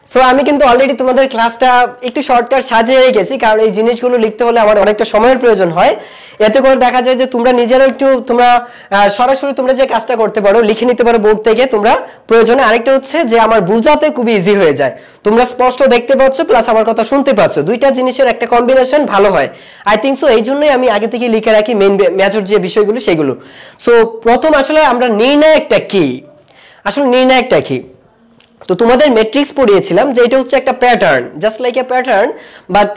So আমি কিন্তু already তোমাদের ক্লাসটা একটু শর্টকাট সাজিয়ে গেছি, কারণ এই জিনিসগুলো লিখতে হলে আমার অনেকটা সময়ের প্রয়োজন হয়। এতে করে দেখা যায় যে তোমরা নিজেরাও একটু তোমরা সরাসরি তোমরা যে কাজটা করতে পারো, লিখে নিতে পারো বোর্ড থেকে তোমরা প্রয়োজনে। আরেকটা হচ্ছে যে আমার বোঝাতে খুবই ইজি হয়ে যায়, তোমরা স্পষ্ট দেখতে পাচ্ছ প্লাস আমার কথা শুনতে পাচ্ছ, দুইটা জিনিসের একটা কম্বিনেশন ভালো হয়। আই থিঙ্ক সো এই জন্যই আমি আগে থেকে লিখে রাখি মেইন মেজর যে বিষয়গুলো সেগুলো। সো প্রথম আসলে আমরা নির্ণায়কটা কি, আসলে নির্ণায়কটা কি। তো তোমাদের ম্যাট্রিক্স পড়িয়েছিলাম যে এটা হচ্ছে একটা pattern, just like a pattern, but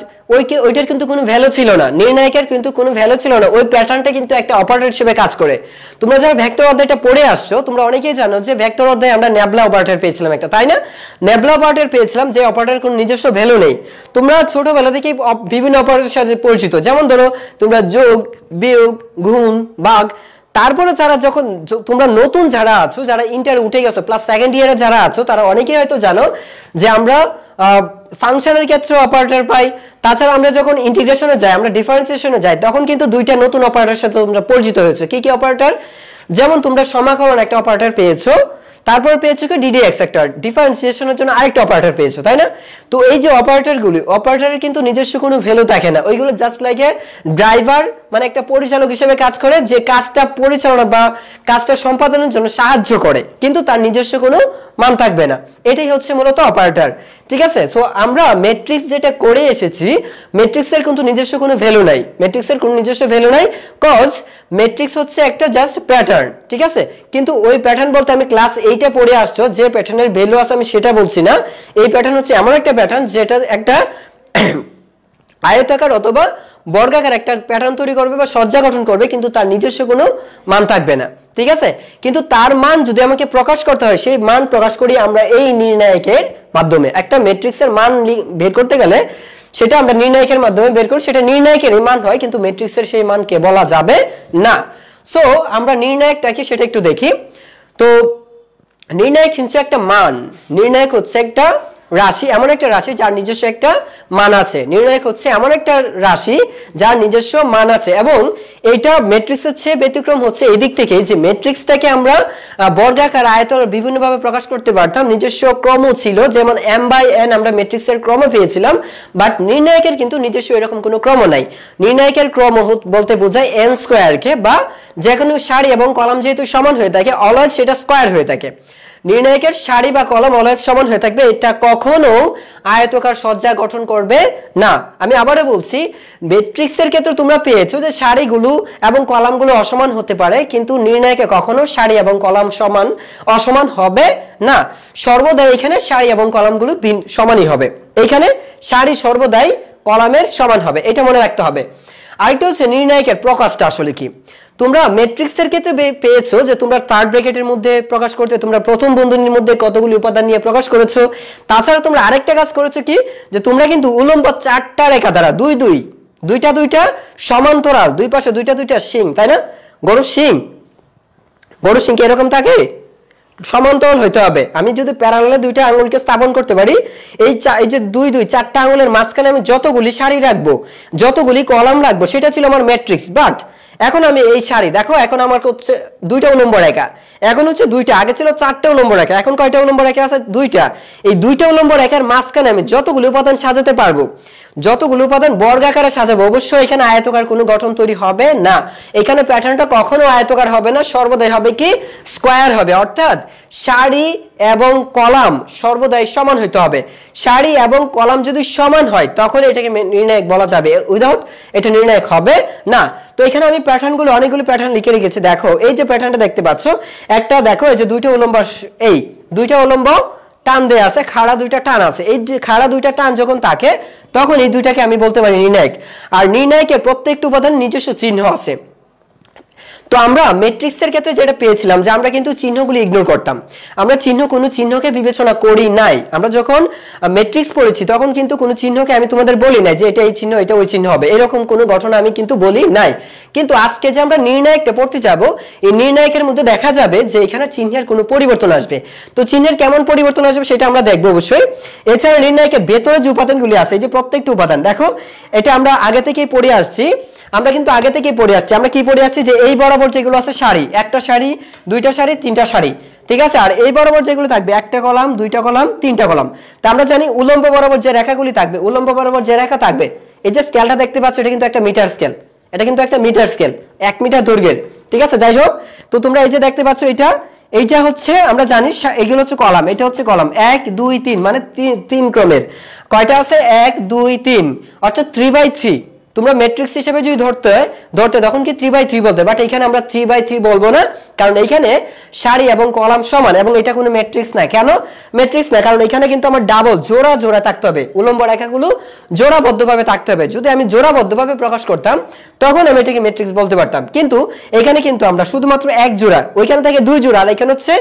ওইটার কিন্তু কোনো ভ্যালু ছিল না, নির্ণায়কের কিন্তু কোনো ভ্যালু ছিল না। ওই প্যাটার্নটা কিন্তু একটা অপারেটর হিসেবে কাজ করে। তোমরা যারা ভেক্টর অধ্যায়টা পড়ে আসছো তোমরা অনেকেই জানো যে ভেক্টর অধ্যায়ে আমরা নেবলা অপারেটর পেয়েছিলাম একটা, তাই না? নেবলা অপারেটর পেয়েছিলাম যে অপারেটরের কোনো নিজস্ব ভ্যালু নেই। তোমরা ছোটবেলা থেকেই বিভিন্ন অপারেটরের সাথে পরিচিত, যেমন ধরো তোমরা যোগ, বিয়োগ, গুণ, ভাগ। তারপরে তারা যখন তোমরা নতুন যারা আছো, যারা ইন্টার উঠে গেছো, প্লাস সেকেন্ড ইয়ারে যারা আছো, তারা অনেকেই হয়তো জানো যে আমরা ফাংশনের ক্ষেত্রে অপারেটর পাই। তাছাড়া আমরা যখন ইন্টিগ্রেশনে যাই, আমরা ডিফারেন্সিয়েশনে যাই, তখন কিন্তু দুইটা নতুন অপারেটরের সাথে তোমরা পরিচিত হয়েছো। কি কি অপারেটর? যেমন তোমরা সমাকলন একটা অপারেটর পেয়েছো, তারপর পেয়েছো কি ডিডিএক্স একটা, ডিফারেন্সিয়েশনের জন্য আরেকটা অপারেটর পেয়েছো, তাই না? তো এই যে অপারেটরগুলি, অপারেটরের কিন্তু নিজস্ব কোনো ভ্যালু থাকে না, ওইগুলো জাস্ট লাইক এ ড্রাইভার, মানে একটা পরিচালক হিসেবে কাজ করে, যে কাজটা পরিচালনা বা কাজটা সম্পাদনের জন্য সাহায্য করে, কিন্তু তার নিজস্ব কোনো মান থাকবে না। এটাই হচ্ছে মূলত অপারেটর, ঠিক আছে? সো আমরা ম্যাট্রিক্স যেটা করে এসেছি, ম্যাট্রিক্সের কিন্তু নিজস্ব কোনো ভ্যালু নাই, ম্যাট্রিক্সের কোনো নিজস্ব ভ্যালু নাই, কজ ম্যাট্রিক্স হচ্ছে একটা জাস্ট প্যাটার্ন, ঠিক আছে? কিন্তু ওই প্যাটার্ন বলতে আমি ক্লাস 8-এ পড়ে আসছো যে প্যাটার্নের ভ্যালু আছে আমি সেটা বলছি না। এই প্যাটার্ন হচ্ছে এমন একটা প্যাটার্ন যেটা একটা আয়তাকার অথবা বর্গাকার একটা প্যাটার্ন তৈরি করবে বা সজ্জা গঠন করবে, কিন্তু তার নিজস্ব কোনো মান থাকবে না, ঠিক আছে? কিন্তু তার মান যদি আমাকে প্রকাশ করতে হয়, সেই মান প্রকাশ করি আমরা এই নির্ণায়কের মাধ্যমে। একটা ম্যাট্রিক্সের মান বের করতে গেলে সেটা আমরা নির্ণায়কের মাধ্যমে বের করি, সেটা নির্ণায়কেরই মান হয়, কিন্তু ম্যাট্রিক্সের সেই মানকে বলা যাবে না। সো আমরা নির্ণায়কটা কি সেটা একটু দেখি। তো নির্ণায়ক হচ্ছে একটা মান, নির্ণায়ক হচ্ছে একটা রাশি, এমন একটা রাশি যার নিজস্ব একটা মান আছে। নির্ণায়ক হচ্ছে এমন একটা রাশি যার নিজস্ব মান আছে, এবং এটা ম্যাট্রিক্সের চেয়ে ব্যতিক্রম হচ্ছে এই দিক থেকে যে ম্যাট্রিক্সটাকে আমরা বর্গাকার, আয়তন বিভিন্নভাবে প্রকাশ করতে পারতাম, নিজস্ব ক্রমও ছিল, যেমন m/n আমরা ম্যাট্রিক্সের ক্রম পেয়েছিলাম। বাট নির্ণায়কের কিন্তু নিজস্ব এরকম কোনো ক্রম নাই। নির্ণায়কের ক্রম বলতে বোঝায় n স্কয়ারকে, বা যে কোনো সারি এবং কলাম যেহেতু সমান হয়ে থাকে অলওয়েজ সেটা স্কয়ার হয়ে থাকে। নির্ণায়কের সারি বা কলাম অলওয়েজ সমান হয়ে থাকবে, এটা কখনো আয়তাকার সজ্জা গঠন করবে না। আমি আবারও বলছি, ম্যাট্রিক্সের ক্ষেত্রে তোমরা পেয়েছো যে সারিগুলো এবং কলামগুলো অসমান হতে পারে, কিন্তু নির্ণায়কে কখনো সারি এবং কলাম অসমান হবে না। সর্বদাই এখানে সারি এবং কলামগুলো সমানই হবে, এখানে সারি সর্বদাই কলামের সমান হবে, এটা মনে রাখতে হবে। আরেকটা হচ্ছে নির্ণায়কের প্রকাশটা আসলে কি। তোমরা ম্যাট্রিক্সের ক্ষেত্রে পেয়েছো যে তোমরা থার্ড ব্র্যাকেটের মধ্যে প্রকাশ করতে তোমরা প্রথম বন্ধনীর মধ্যে কতগুলি উপাদান নিয়ে প্রকাশ করেছো। তাছাড়া তোমরা আরেকটা কাজ করেছো কি, যে তোমরা কিন্তু উলম্ব 4টা রেখা দ্বারা দুইটা সমান্তরাল, দুই পাশে দুইটা শিং, তাই না? গরুর শিং কি এরকম থাকে? সমান্তরাল হইতে হবে। আমি যদি প্যারালালে দুইটা আঙ্গুলকে স্থাপন করতে পারি, এই যে 4টা আঙ্গুলের মাঝখানে আমি যতগুলি সারি রাখবো, যতগুলি কলাম রাখবো, সেটা ছিল আমার ম্যাট্রিক্স। বাট এখন আমি এই সারি দেখো, এখন আমার হচ্ছে 2টা উলম্ব রেখা, এখন হচ্ছে 2টা, আগে ছিল 4টা উলম্ব রেখা, এখন কয়টা উলম্ব রেখা আছে? 2টা। এই 2টা উলম্ব রেখার মাঝখানে আমি যতগুলো উপাদান সাজাতে পারবো, যতগুলো উপাদান বর্গাকারে সাজাবো, অবশ্যই এখানে আয়তাকার কোনো গঠন তৈরি হবে না। এখানে প্যাটার্নটা কখনো আয়তাকার হবে না, সর্বদাই হবে কি স্কয়ার হবে। অর্থাৎ সারি এবং কলাম সর্বদাই সমান হইতে হবে। সারি এবং কলাম যদি সমান হয় তখন এটাকে নির্ণায়ক বলা যাবে, উইদাউট এটা নির্ণায়ক হবে না। তো এখানে আমি প্যাটার্নগুলো অনেকগুলো প্যাটার্ন লিখে রেখেছি। দেখো এই যে প্যাটার্নটা দেখতে পাচ্ছ, একটা দেখো এই যে 2টা উলম্ব, এই 2টা উলম্ব টান দেয়া আছে, খাড়া 2টা টান আছে। এই যে খাড়া 2টা টান যখন থাকে তখন এই দুইটাকে আমি বলতে পারি নির্ণায়ক। আর নির্ণায়কের প্রত্যেকটা উপাদান নিজস্ব চিহ্ন আছে। তো আমরা ম্যাট্রিক্সের ক্ষেত্রে যেটা পেয়েছিলাম যে আমরা কিন্তু চিহ্নগুলি ইগনোর করতাম, আমরা কোনো চিহ্নকে বিবেচনা করি নাই। আমরা যখন ম্যাট্রিক্স পড়েছি তখন কিন্তু কোনো চিহ্নকে আমি তোমাদের বলি নাই যে এটা এই চিহ্ন, এটা ওই চিহ্ন হবে, এরকম কোনো ঘটনা আমি কিন্তু বলি নাই। কিন্তু আজকে যে আমরা নির্ণায়কটা পড়তে যাব, এই নির্ণায়কের মধ্যে দেখা যাবে যে এখানে চিহ্নের কোনো পরিবর্তন আসবে। তো চিহ্নের কেমন পরিবর্তন আসবে সেটা আমরা দেখবো অবশ্যই। এছাড়া নির্ণায়কের ভেতরে যে উপাদানগুলি আছে, এই যে প্রত্যেকটা উপাদান দেখো, এটা আমরা আগে থেকেই পড়ে আসছি। আমরা কি পড়ে আসছি যে এই বরাবর যেগুলো আছে সারি, একটা সারি, দুইটা সারি, তিনটা সারি, ঠিক আছে। আর এই বরাবর যেগুলো থাকবে একটা কলাম, দুইটা কলাম, তিনটা কলাম। তা আমরা জানি উলম্ব বরাবর যে রেখাগুলি থাকবে, উলম্ব বরাবর যে রেখা থাকবে, এই যে স্কেলটা দেখতে পাচ্ছ এটা কিন্তু একটা মিটার স্কেল, এটা কিন্তু একটা মিটার স্কেল, 1 মিটার দৈর্ঘ্যের। ঠিক আছে, যাই হোক, তো তোমরা এই যে দেখতে পাচ্ছ এইটা হচ্ছে আমরা জানি এগুলো হচ্ছে কলাম, এটা হচ্ছে কলাম 1 2 3 মানে 3 ক্রমের। কয়টা আছে? 1 2 3 অর্থাৎ 3/3। তোমরা ম্যাট্রিক্স হিসেবে যদি ধরতে তখন কি 3/3 বলতে, বাট এখানে আমরা 3/3 বলবো না, কারণ এইখানে সারি এবং কলাম সমান এবং এটা কোনো ম্যাট্রিক্স না। কেন ম্যাট্রিক্স না? কারণ এখানে কিন্তু আমার ডাবল জোড়া জোড়া থাকতে হবে, উলম্ব রেখাগুলো জোড়াবদ্ধভাবে থাকতে হবে। যদি আমি জোড়াবদ্ধভাবে প্রকাশ করতাম তখন আমি এটাকে ম্যাট্রিক্স বলতে পারতাম, কিন্তু এখানে কিন্তু আমরা শুধুমাত্র এক জোড়া, ওইখানে থাকে 2 জোড়া, আর এখানে হচ্ছে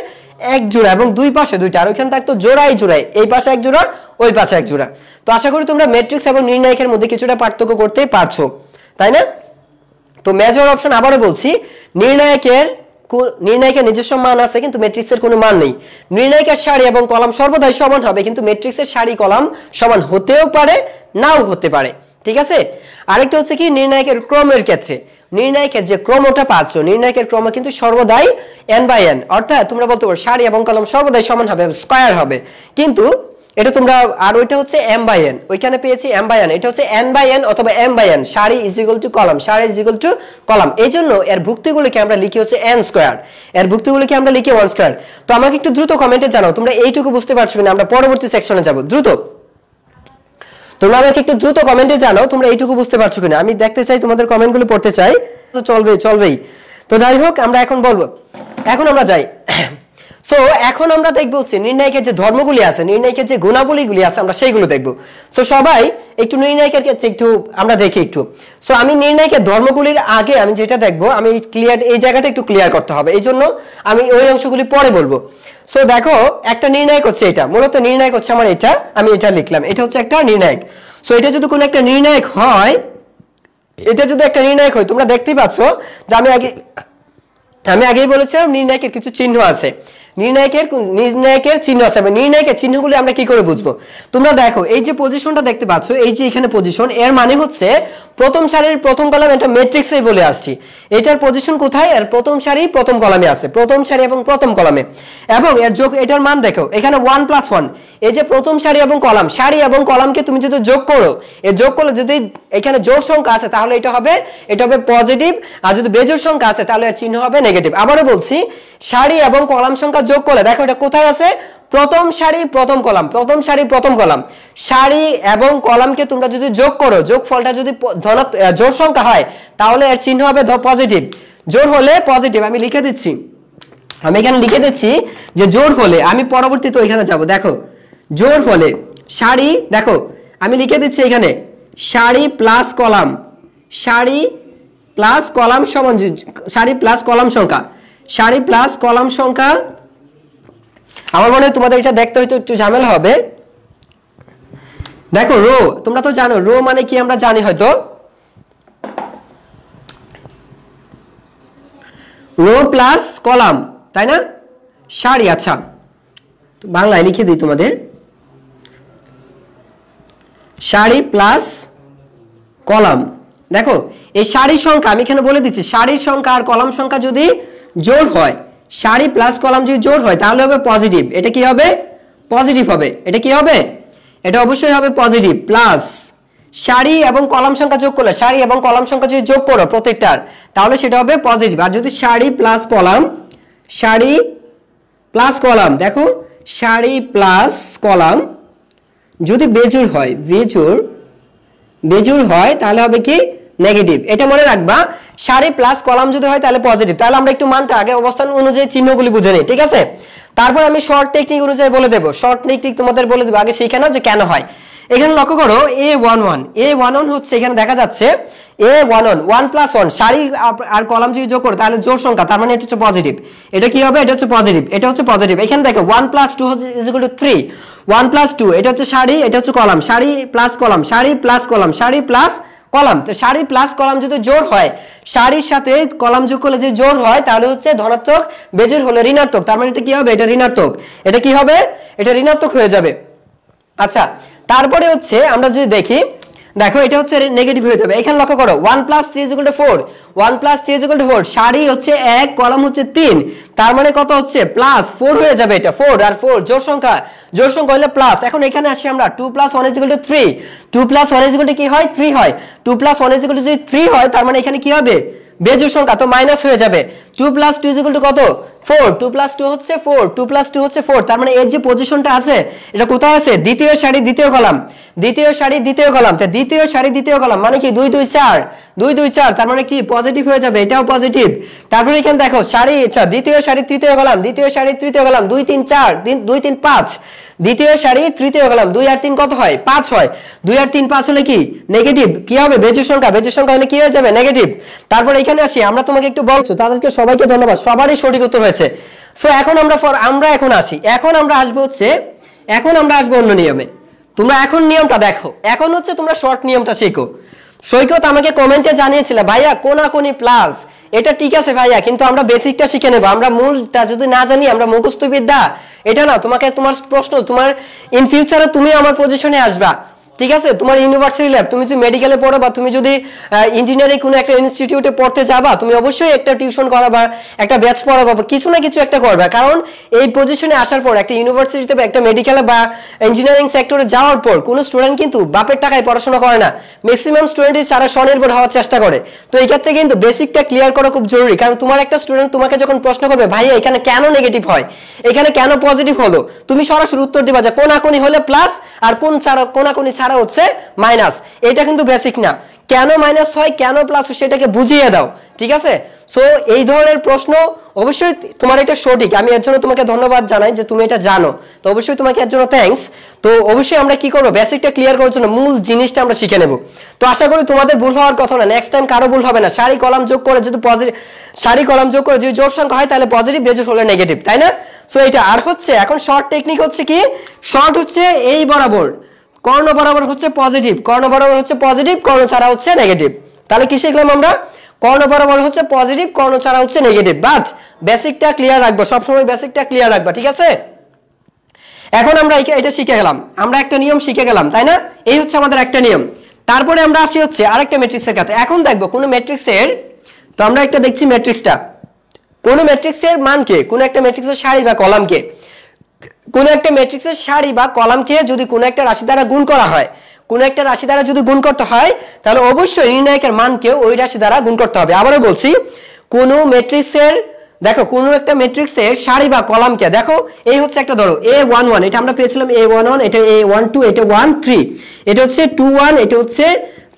1 জোড়া এবং দুই পাশে দুইটা, আর ওইখানে থাকতো জোড়াই জোড়াই, এই পাশে 1 জোড়া, ওই পাশে 1 জোড়া। তো আশা করি তোমরা ম্যাট্রিক্স এবং নির্ণায়কের মধ্যে কিছুটা পার্থক্য করতেই পারছো, তাই না? তো মেজর অপশন আবারও বলছি, নির্ণায়কের নিজস্ব মান আছে কিন্তু ম্যাট্রিক্সের কোনো মান নেই। নির্ণায়কের সারি এবং কলাম সর্বদাই সমান হবে, কিন্তু ম্যাট্রিক্সের সারি কলাম সমান হতেও পারে, নাও হতে পারে। ঠিক আছে। আরেকটা হচ্ছে কি নির্ণায়কের ক্রমের ক্ষেত্রে, নির্ণায়কের যে ক্রমটা পাচ্ছ, নির্ণায়কের ক্রম কিন্তু সর্বদাই n/n, অর্থাৎ তোমরা বলতে পারো সারি এবং কলাম সর্বদাই সমান হবে, স্কয়ার হবে, কিন্তু এটা তোমরা, আর ওইটা হচ্ছে m/n, ওইখানে পেয়েছি m/n, এটা হচ্ছে n/n অথবা m/n, সারি ইজ ইকুয়াল টু কলাম, সারি ইজ ইকুয়াল টু কলাম। এইজন্য এর ভুক্তিগুলোকে আমরা লিখি হচ্ছে n স্কয়ার, এর ভুক্তিগুলোকে আমরা লিখি 1 স্কয়ার। তো আমাকে একটু দ্রুত কমেন্টে জানাও তোমরা এইটুকু বুঝতে পারছো কিনা, আমরা পরবর্তী সেকশনে যাব। দ্রুত তোমরা আমাকে একটু দ্রুত কমেন্টে জানাও তোমরা এইটুকু বুঝতে পারছো কিনা, আমি দেখতে চাই, তোমাদের কমেন্টগুলো পড়তে চাই। তো চলবেই। তো যাই হোক, আমরা এখন বলবো, এখন আমরা যাই। সো এখন আমরা দেখবো হচ্ছে নির্ণায়কের যে ধর্মগুলি আছে, নির্ণায়কের যে গুণাবলীগুলি আছে, আমরা সেইগুলো দেখবো। সো সবাই একটু নির্ণায়কের ক্ষেত্রে একটু আমরা দেখি একটু। সো আমি নির্ণায়কের ধর্মগুলির আগে আমি যেটা দেখবো, আমি ক্লিয়ার, এই জায়গাটা একটু ক্লিয়ার করতে হবে, এই জন্য আমি ওই অংশগুলি পরে বলবো। সো দেখো, একটা নির্ণায়ক হচ্ছে এটা, মূলত নির্ণায়ক হচ্ছে আমার এটা, আমি এটা লিখলাম, এটা হচ্ছে একটা নির্ণায়ক। সো এটা যদি কোনো একটা নির্ণায়ক হয়, এটা যদি একটা নির্ণায়ক হয়, তোমরা দেখতেই পাচ্ছ যে আমি আগেই বলেছিলাম নির্ণায়কের কিছু চিহ্ন আছে, নির্ণায়কের চিহ্ন আছে। নির্ণায়কের চিহ্নগুলি আমরা কি করে বুঝবো? তোমরা দেখো, এই যে পজিশনটা দেখতে পাচ্ছ, এই যে এখানে পজিশন, এর মানে হচ্ছে প্রথম সারির প্রথম কলাম, এটা ম্যাট্রিক্সেই বলে আসছি। এটার পজিশন কোথায়? এর প্রথম সারি প্রথম কলামে আছে, প্রথম সারি এবং প্রথম কলামে। এবং এর যোগ, এটার মান দেখো, এখানে 1 + 1, এই যে প্রথম সারি এবং কলাম, সারি এবং কলামকে তুমি যদি যোগ করো, এই যোগ করলে যদি এখানে জোড় সংখ্যা আছে তাহলে এটা হবে পজিটিভ, আর যদি বেজোড় সংখ্যা আছে তাহলে এর চিহ্ন হবে নেগেটিভ। আবারও বলছি, সারি এবং কলাম সংখ্যা যোগ করলে দেখো এটা কোথায় আছে? প্রথম সারি প্রথম কলাম, প্রথম সারি প্রথম কলাম। সারি এবং কলামকে তোমরা যদি যোগ করো, যোগফলটা যদি জোড় সংখ্যা হয় তাহলে এর চিহ্ন হবে পজিটিভ, জোড় হলে পজিটিভ। আমি লিখে দিচ্ছি, আমি এখানে লিখে দিচ্ছি যে জোড় হলে, আমি পরবর্তীতে ওইখানে যাব। দেখো, জোড় হলে সারি, দেখো আমি লিখে দিচ্ছি এখানে সারি প্লাস কলাম, সারি প্লাস কলাম সমান সারি প্লাস কলাম সংখ্যা, সারি প্লাস কলাম সংখ্যা। আমার মনে হয় তোমাদের এটা দেখতে হয়তো একটু ঝামেলা হবে। দেখো রো, তোমরা তো জানো রো মানে কি, আমরা জানি হয়তো রো প্লাস কলাম, তাই না? সারি, আচ্ছা বাংলায় লিখে দিই তোমাদের, সারি প্লাস কলাম। দেখো এই সারি সংখ্যা আমি এখানে বলে দিচ্ছি, সারির সংখ্যা আর কলাম সংখ্যা যদি জোড় হয়, সারি প্লাস কলাম যদি জোড় হয় তাহলে হবে পজিটিভ। এটা কি হবে? পজিটিভ হবে। এটা কি হবে? এটা অবশ্যই হবে পজিটিভ। প্লাস সারি এবং কলাম সংখ্যা যোগ করলে, সারি এবং কলাম সংখ্যা যদি যোগ করো প্রত্যেকটার, তাহলে সেটা হবে পজিটিভ। আর যদি সারি প্লাস কলাম, সারি প্লাস কলাম, দেখো সারি প্লাস কলাম যদি বেজোড় হয়, বেজোড় হয় তাহলে হবে কি? নেগেটিভ। এটা মনে রাখবা, সারি প্লাস কলাম যদি হয় তাহলে পজিটিভ। তাহলে আমরা একটু মানটা আগে অবস্থান অনুযায়ী চিহ্নগুলি বুঝে নিই, ঠিক আছে? তারপর আমি শর্ট টেকনিক অনুযায়ী বলে দেবো, শর্ট টেকনিক তোমাদের বলে দেবো, আগে শিখে নাও যে কেন হয়। এখানে লক্ষ্য করো A11 হচ্ছে, এখানে দেখা যাচ্ছে A11 1 + 1, সারি আর কলাম যদি যোগ করো তাহলে জোড় সংখ্যা, তার মানে এটা হচ্ছে পজিটিভ। এটা কি হবে? এটা হচ্ছে পজিটিভ, এটা হচ্ছে পজিটিভ। এখানে দেখো 1 + 2 = 3, 1 + 2, এটা হচ্ছে সারি, এটা হচ্ছে কলাম, সারি প্লাস কলাম, সারি প্লাস কলাম, সারি প্লাস কলাম। তো সারি প্লাস কলাম যদি জোড় হয়, সারির সাথে কলাম যোগ করলে যে জোড় হয় তাহলে হচ্ছে ধনাত্মক, বেজোড় হলে ঋণাত্মক, তার মানে এটা কি হবে? এটা ঋণাত্মক। এটা কি হবে? এটা ঋণাত্মক হয়ে যাবে। আচ্ছা, তারপরে হচ্ছে আমরা যদি দেখি, দেখো এটা হচ্ছে নেগেটিভ হয়ে যাবে। এখানে লক্ষ্য করো 1 + 3 = 4, 1 + 3 = 4, সারি হচ্ছে 1, কলাম হচ্ছে 3, তার মানে কত হচ্ছে প্লাস 4 হয়ে যাবে। এটা 4 আর 4 জোড় সংখ্যা হলে প্লাস। এখন এখানে আসি আমরা 2 + 1 = 3, 2 + 1 = কি হয় 3 হয়, 2 + 1 = যদি 3 হয় তার মানে এখানে কি হবে বেজোড় সংখ্যা, তো মাইনাস হয়ে যাবে। 2 + 2 = কত 4, 2 + 2 হচ্ছে 4, 2 + 2 হচ্ছে 4, তার মানে এর যে পজিশনটা আছে এটা কোথায় আছে দ্বিতীয় সারি দ্বিতীয় কলাম, দ্বিতীয় সারি দ্বিতীয় কলাম। তো দ্বিতীয় সারি দ্বিতীয় কলাম মানে কি 2 2 4, 2 2 4, তার মানে কি পজিটিভ হয়ে যাবে, এটাও পজিটিভ। তারপরে এখানে দেখো সারি আচ্ছা দ্বিতীয় সারি তৃতীয় কলাম, দ্বিতীয় সারি তৃতীয় কলাম 2 3 4, 2 3 5, দ্বিতীয় সারি তৃতীয় কলাম 2 আর 3 কত হয় 5 হয়, 2 আর 3 5 হলে কি নেগেটিভ, কি হবে বেজোড় সংখ্যা, বেজোড় সংখ্যা হলে কি হয়ে যাবে নেগেটিভ। তারপর এখানে আসি আমরা তোমাকে একটু বলছো, তাদেরকে সবাইকে ধন্যবাদ, সবারই সঠিক উত্তর হয়েছে। সো এখন আমরা এখন আসি, এখন আমরা আসবো হচ্ছে এখন আমরা আসবো অন্য নিয়মে। তোমরা এখন নিয়মটা দেখো, এখন হচ্ছে তোমরা শর্ট নিয়মটা শেখো। সৈকত আমাকে কমেন্টে জানিয়েছিল ভাইয়া কোনাকুনি প্লাস, এটা ঠিক আছে ভাইয়া, কিন্তু আমরা বেসিকটা শিখে নেব। আমরা মূলটা যদি না জানি আমরা মুখস্থ বিদ্যা এটা না, তোমাকে তোমার প্রশ্ন তোমার ইন ফিউচারে তুমি আমার পজিশনে আসবা, ঠিক আছে। তোমার ইউনিভার্সিটি ল্যাব, তুমি যদি মেডিকেলে পড়ো বা তুমি যদি ইঞ্জিনিয়ারিং কোনো একটা ইনস্টিটিউটে পড়তে যাবা, তুমি অবশ্যই একটা টিউশন করাবা, একটা ব্যাচ পড়াবা, কিছু না কিছু একটা করবা। কারণ এই পজিশনে আসার পর একটা ইউনিভার্সিটিতে বা একটা মেডিকেলে বা ইঞ্জিনিয়ারিং সেক্টরে যাওয়ার পর কোনো স্টুডেন্ট কিন্তু বাপের টাকায় পড়াশোনা করে না, ম্যাক্সিমাম স্টুডেন্টই সারা স্বনির্ভর হওয়ার চেষ্টা করে। তো এই ক্ষেত্রে কিন্তু বেসিকটা ক্লিয়ার করা খুব জরুরি। কারণ তোমার একটা স্টুডেন্ট তোমাকে যখন প্রশ্ন করবে ভাইয়া এখানে কেন নেগেটিভ হয়, এখানে কেন পজিটিভ হলো, তুমি সরাসরি উত্তর দিবা যে কোনাকুনি হলে প্লাস আর কোনাকুনি ছাড়া হচ্ছে মাইনাস। এটা কিন্তু বেসিক না, কেন মাইনাস হয় কেন প্লাস হয় সেটাকে বুঝিয়ে দাও, ঠিক আছে। সো এই ধরনের প্রশ্ন অবশ্যই তোমার এটা সঠিক, আমি এর জন্য তোমাকে ধন্যবাদ জানাই যে তুমি এটা জানো, তো অবশ্যই তোমাকে এর জন্য থ্যাঙ্কস। তো অবশ্যই আমরা কি করবো বেসিকটা ক্লিয়ার করার জন্য মূল জিনিসটা আমরা শিখে নেব। তো আশা করি তোমাদের ভুল হওয়ার কথা না, নেক্সট টাইম কারো ভুল হবে না। সারি কলাম যোগ করে যদি পজিটিভ, সারি কলাম যোগ করে যদি জোড় সংখ্যা হয় তাহলে পজিটিভ, বেজোড় হলে নেগেটিভ, তাই না। সো এটা আর হচ্ছে এখন শর্ট টেকনিক হচ্ছে কি, শর্ট হচ্ছে এই বরাবর কর্ণ বরাবর হচ্ছে পজিটিভ, কর্ণ বরাবর হচ্ছে পজিটিভ, কর্ণ ছাড়া হচ্ছে নেগেটিভ। তাহলে কি শিখলাম আমরা, কর্ণ বরাবর হচ্ছে পজিটিভ, কর্ণ ছাড়া হচ্ছে নেগেটিভ। বাট বেসিকটা ক্লিয়ার রাখবো, সবসময় বেসিকটা ক্লিয়ার রাখবা, ঠিক আছে। এখন আমরা এটা শিখে গেলাম, আমরা একটা নিয়ম শিখে গেলাম, তাই না, এই হচ্ছে আমাদের একটা নিয়ম। তারপরে আমরা আসি হচ্ছে আরেকটা ম্যাট্রিক্সের কাছে। এখন দেখবো কোন ম্যাট্রিক্সের, তো আমরা একটা দেখছি ম্যাট্রিক্সটা, কোন ম্যাট্রিক্সের মানকে, কোন একটা ম্যাট্রিক্সের সারি বা কলামকে, কোন একটা ম্যাট্রিক্সের সারি বা কলামকে যদি কোন একটা রাশি দ্বারা গুণ করা হয়, কোন একটা রাশি দ্বারা যদি গুণ করতে হয় তাহলে অবশ্যই নির্ণায়কের মানকে ওই রাশি দ্বারা গুণ করতে হবে। আবারও বলছি, কোন ম্যাট্রিক্সের, দেখো কোন একটা ম্যাট্রিক্সের সারি বা কলামকে, দেখো এই হচ্ছে একটা ধরো A11, এটা আমরা পেয়েছিলাম A11, এটা A12, এটা 1 3, এটা হচ্ছে 21, এটা হচ্ছে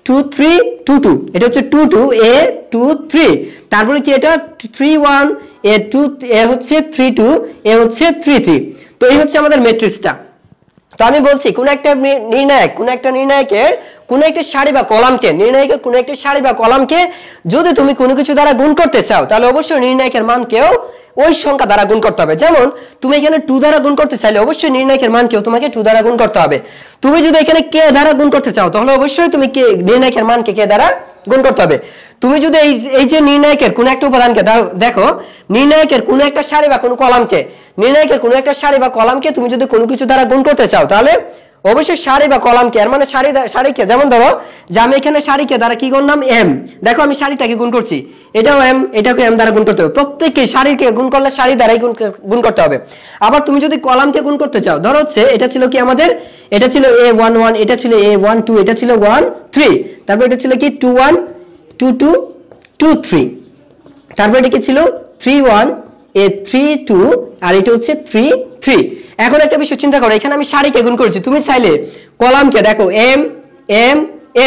2 3 2 2, এটা হচ্ছে 2 2 A2 3, তারপরে কি এটা 31 A2, এ হচ্ছে 3 2, এ হচ্ছে 3 3। তো এই হচ্ছে আমাদের ম্যাট্রিক্সটা। তো আমি বলছি কোন একটা নির্ণায়ক, কোন একটা নির্ণায়কের কোন একটা সারি বা কলামকে, নির্ণায়কের কোন একটা সারি বা কলামকে যদি তুমি কোনো কিছু দ্বারা গুণ করতে চাও তাহলে অবশ্যই নির্ণায়কের মানকেও ওই সংখ্যা দ্বারা গুণ করতে হবে। যেমন তুমি এখানে 2 দ্বারা গুণ করতে চাইলে অবশ্যই নির্ণায়কের মানকেও তোমাকে 2 দ্বারা গুণ করতে হবে। তুমি যদি এখানে k দ্বারা গুণ করতে চাও তাহলে অবশ্যই তুমি নির্ণায়কের মানকে k দ্বারা গুণ করতে হবে। তুমি যদি এই যে নির্ণায়কের কোন একটা উপাদানকে দেখো, নির্ণায়কের কোন একটা সারি বা কোন কলামকে, নির্ণায়কের কোন একটা সারি বা কলামকে তুমি যদি কোনো কিছু দ্বারা গুণ করতে চাও তাহলে অবশ্যই সারি বা কলামকে, এর মানে সারিকে, যেমন ধরো যে আমি এখানে সারিকে দ্বারা কি করলাম m, দেখো আমি সারিটাকে গুণ করছি, এটাও m, এটাকে m দ্বারা গুণ করতে হবে। প্রত্যেককে সারিকে গুণ করলে সারি দ্বারাই গুণ করতে হবে। আবার তুমি যদি কলামকে গুণ করতে চাও, ধরো হচ্ছে এটা ছিল কি আমাদের, এটা ছিল A11, এটা ছিল A12, এটা ছিল 1 3, তারপর এটা ছিল কি 21 2 2 2 3, তারপর এটা কি ছিল 31 A3 2, আর এটা হচ্ছে 3 3। এখন একটা বিষয় চিন্তা করো, এখানে আমি সারিকে গুণ করেছি, তুমি চাইলে কলামকে দেখো m m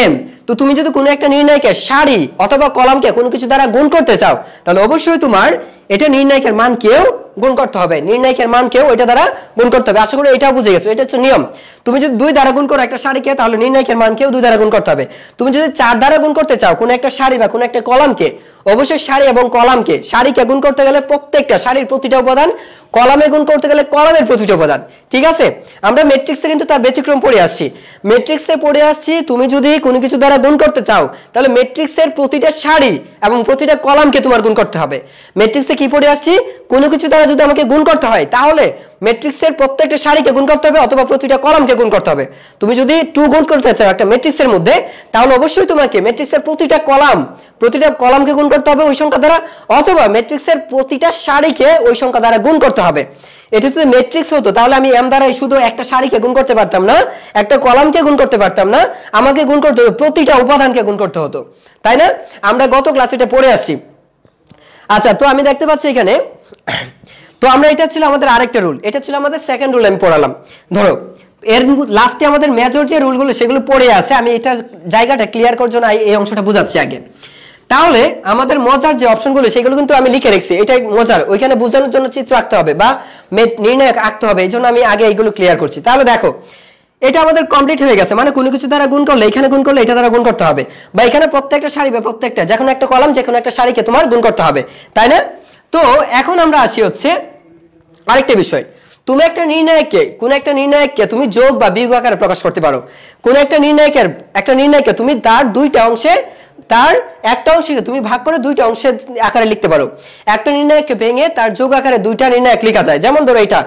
m, তো তুমি যদি কোনো একটা নির্ণায়কের সারি অথবা কলামকে কোনো কিছু দ্বারা গুণ করতে চাও তাহলে অবশ্যই তোমার এটা নির্ণায়কের মানকেও গুণ করতে হবে, নির্ণায়কের মানকেও এটা দ্বারা গুণ করতে হবে। আশা করি এটাও বুঝে গেছো, এটা হচ্ছে নিয়ম। তুমি যদি 2 দ্বারা গুণ করো একটা সারিকে তাহলে নির্ণায়কের মানকেও 2 দ্বারা গুণ করতে হবে। তুমি যদি 4 দ্বারা গুণ করতে চাও কোনো একটা সারি বা কোনো একটা কলামকে, অবশ্যই সারি এবং কলামকে, সারিকে গুণ করতে গেলে প্রত্যেকটা সারির প্রতিটা উপাদান, কলামে গুণ করতে গেলে কলামের প্রতিটা উপাদান, ঠিক আছে। আমরা ম্যাট্রিক্সে কিন্তু তার ব্যতিক্রম পড়ে আসছি, ম্যাট্রিক্সে পড়ে আসছি তুমি যদি কোনো কিছু দ্বারা গুণ করতে চাও তাহলে ম্যাট্রিক্সের প্রতিটা সারি এবং প্রতিটা কলামকে তোমার গুণ করতে হবে। ম্যাট্রিক্সে কি পড়ে আসছি, কোনো কিছু দ্বারা দ্বারা যদি আমাকে গুণ করতে হয় তাহলে ম্যাট্রিক্সের প্রত্যেকটা সারিকে গুণ করতে হবে অথবা প্রতিটা কলামকে গুণ করতে হবে। তুমি যদি 2 গুণ করতে চাও একটা ম্যাট্রিক্সের মধ্যে তাহলে অবশ্যই তোমাকে ম্যাট্রিক্সের প্রতিটা কলামকে গুণ করতে হবে ওই সংখ্যা দ্বারা, অথবা ম্যাট্রিক্সের প্রতিটা সারিকে ওই সংখ্যা দ্বারা গুণ করতে হবে। এটা যদি ম্যাট্রিক্স হতো তাহলে আমি এম দ্বারা শুধু একটা সারিকে গুণ করতে পারতাম না, একটা কলামকে গুণ করতে পারতাম না, আমাকে গুণ করতে হতো প্রতিটা উপাদানকে গুণ করতে হতো, তাই না? আমরা গত ক্লাসে এটা পড়ে আসছি। আচ্ছা, তো আমি দেখতে পাচ্ছি এখানে, তো আমরা এটা ছিল আমাদের আরেকটা রুল, এটা ছিল আমাদের সেকেন্ড রুল আমি পড়ালাম। ধরো এর লাস্টে আমাদের মেজর যে রুলগুলো সেগুলো পড়ে আছে, আমি এটা জায়গাটা ক্লিয়ার করার জন্য এই অংশটা বোঝাচ্ছি আগে। তাহলে আমাদের মজার যে অপশনগুলো সেগুলো কিন্তু আমি লিখে রেখেছি, এটাই মজার, ওইখানে বোঝানোর জন্য চিত্র আঁকতে হবে বা নির্ণায়ক আঁকতে হবে, এই জন্য আমি আগে এইগুলো ক্লিয়ার করছি। তাহলে দেখো এটা আমাদের কমপ্লিট হয়ে গেছে, মানে কোনো কিছু দ্বারা গুণ করলে এখানে গুণ করলে এটা দ্বারা গুণ করতে হবে, বা এখানে প্রত্যেকটা সারি বা প্রত্যেকটা যে কোনো একটা কলাম যে কোনো একটা সারিকে তোমার গুণ করতে হবে, তাই না? তো এখন আমরা আসি হচ্ছে আরেকটা বিষয়, তুমি একটা নির্ণায়ককে তুমি যোগ বা বিয়োগ আকারে প্রকাশ করতে পারো। কোন একটা নির্ণায়ককে তুমি তার একটা অংশকে তুমি ভাগ করে দুইটা অংশের আকারে লিখতে পারো। একটা নির্ণায়ককে ভেঙে তার যোগ আকারে দুইটা নির্ণায়ক লেখা যায়। যেমন ধরো এটা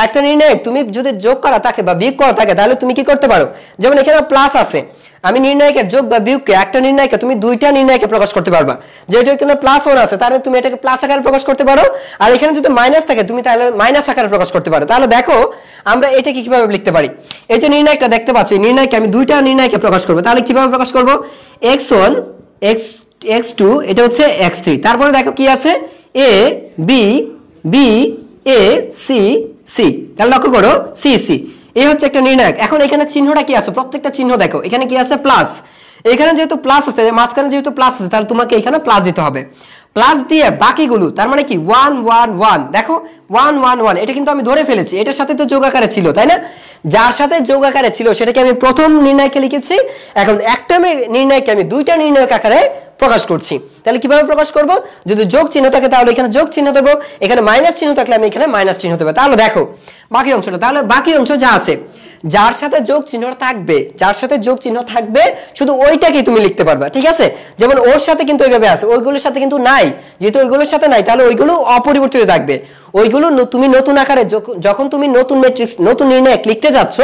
একটা নির্ণায়ক, তুমি যদি যোগ করা থাকে বা বিয়োগ করা থাকে তাহলে তুমি কি করতে পারো, যেমন এখানে প্লাস আছে, আমি নির্ণায়কের যোগ বা বিয়োগকে একটা নির্ণায়কে তুমি দুইটা নির্ণায়কে প্রকাশ করতে পারবা। যেটা এখানে প্লাস 1 আছে তাহলে তুমি এটাকে প্লাস আকারে প্রকাশ করতে পারো, আর এখানে যদি মাইনাস থাকে তুমি তাহলে মাইনাস আকারে প্রকাশ করতে পারো। তাহলে দেখো আমরা এটাকে কিভাবে লিখতে পারি, এই যে নির্ণায়কটা দেখতে পাচ্ছি, নির্ণায়ককে আমি দুইটা নির্ণায়কে প্রকাশ করব, তাহলে কিভাবে প্রকাশ করব, x1 x2 এটা হচ্ছে x3, তারপরে দেখো কি আছে a b b a c c, তাহলে লক্ষ্য করো c c, এই হচ্ছে একটা নির্ণায়ক। এখন এখানে চিহ্নটা কি আছে, প্রত্যেকটা চিহ্ন দেখো, এখানে কি আছে প্লাস, এখানে যেহেতু প্লাস আছে, মাঝখানে যেহেতু প্লাস আছে তাহলে তোমাকে এখানে প্লাস দিতে হবে। প্লাস দিয়ে বাকিগুলো তার মানে কি 1 1 1, দেখো 1 1 1 এটা কিন্তু আমি ধরে ফেলেছি, এটার সাথে তো যোগ আকারে ছিল, তাই না? যার সাথে যোগ আকারে ছিল সেটাকে আমি প্রথম নির্ণায়কে লিখেছি, এখন একটা নির্ণায়কে আমি দুইটা নির্ণায়ক আকারে প্রকাশ করছি। তাহলে কিভাবে প্রকাশ করব, যদি যোগ চিহ্ন থাকে তাহলে এখানে যোগ চিহ্ন দেব, এখানে মাইনাস চিহ্ন থাকলে আমি এখানে মাইনাস চিহ্ন দেব। তাহলে দেখো বাকি অংশটা, তাহলে বাকি অংশ যা আছে যার সাথে যোগ চিহ্ন থাকবে শুধু ওইটাকেই তুমি লিখতে পারবা, ঠিক আছে? যেমন ওর সাথে কিন্তু ওইভাবে আছে, ওইগুলোর সাথে কিন্তু নাই, যেহেতু ওইগুলোর সাথে নাই তাহলে ওইগুলো অপরিবর্তিত থাকবে। ওইগুলো তুমি নতুন আকারে যখন তুমি নতুন ম্যাট্রিক্স নতুন নির্ণায়ক লিখতে যাচ্ছ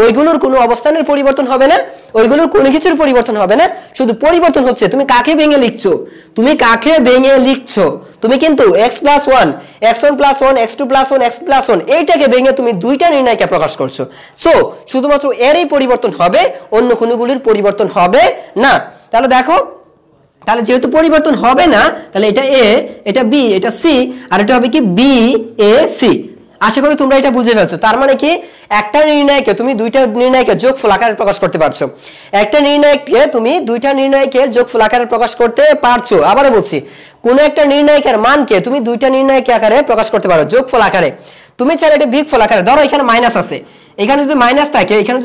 ওইগুলোর কোনো অবস্থানের পরিবর্তন হবে না, ওইগুলোর কোনো কিছুর পরিবর্তন হবে না, শুধু পরিবর্তন হচ্ছে তুমি কাকে ভেঙে লিখছো, তুমি কিন্তু x+1 x1+1 x2+1 x+1 এইটাকে ভেঙে তুমি দুইটা নির্ণায়কে প্রকাশ করছো। সো শুধুমাত্র এরই পরিবর্তন হবে, অন্য কোনগুলির পরিবর্তন হবে না। তাহলে দেখো, তাহলে যেহেতু পরিবর্তন হবে না তাহলে এটা a, এটা b, এটা c, আর এটা হবে কি b a c। আশা করি তোমরা এটা বুঝে ফেলছো। তার মানে কি একটা নির্ণায়কে তুমি দুইটা নির্ণায়কের যোগফল আকারে প্রকাশ করতে পারছো, একটা নির্ণায়ককে তুমি দুইটা নির্ণায়কের যোগফল আকারে প্রকাশ করতে পারছো। আবারও বলছি, কোন একটা নির্ণায়কের মানকে তুমি দুইটা নির্ণায়ক আকারে প্রকাশ করতে পারো যোগফল আকারে। তুমি চাইলে এটা বিয়োগফল আকারে, ধরো এখানে মাইনাস আছে, এখানে যদি মাইনাস থাকে, এখানে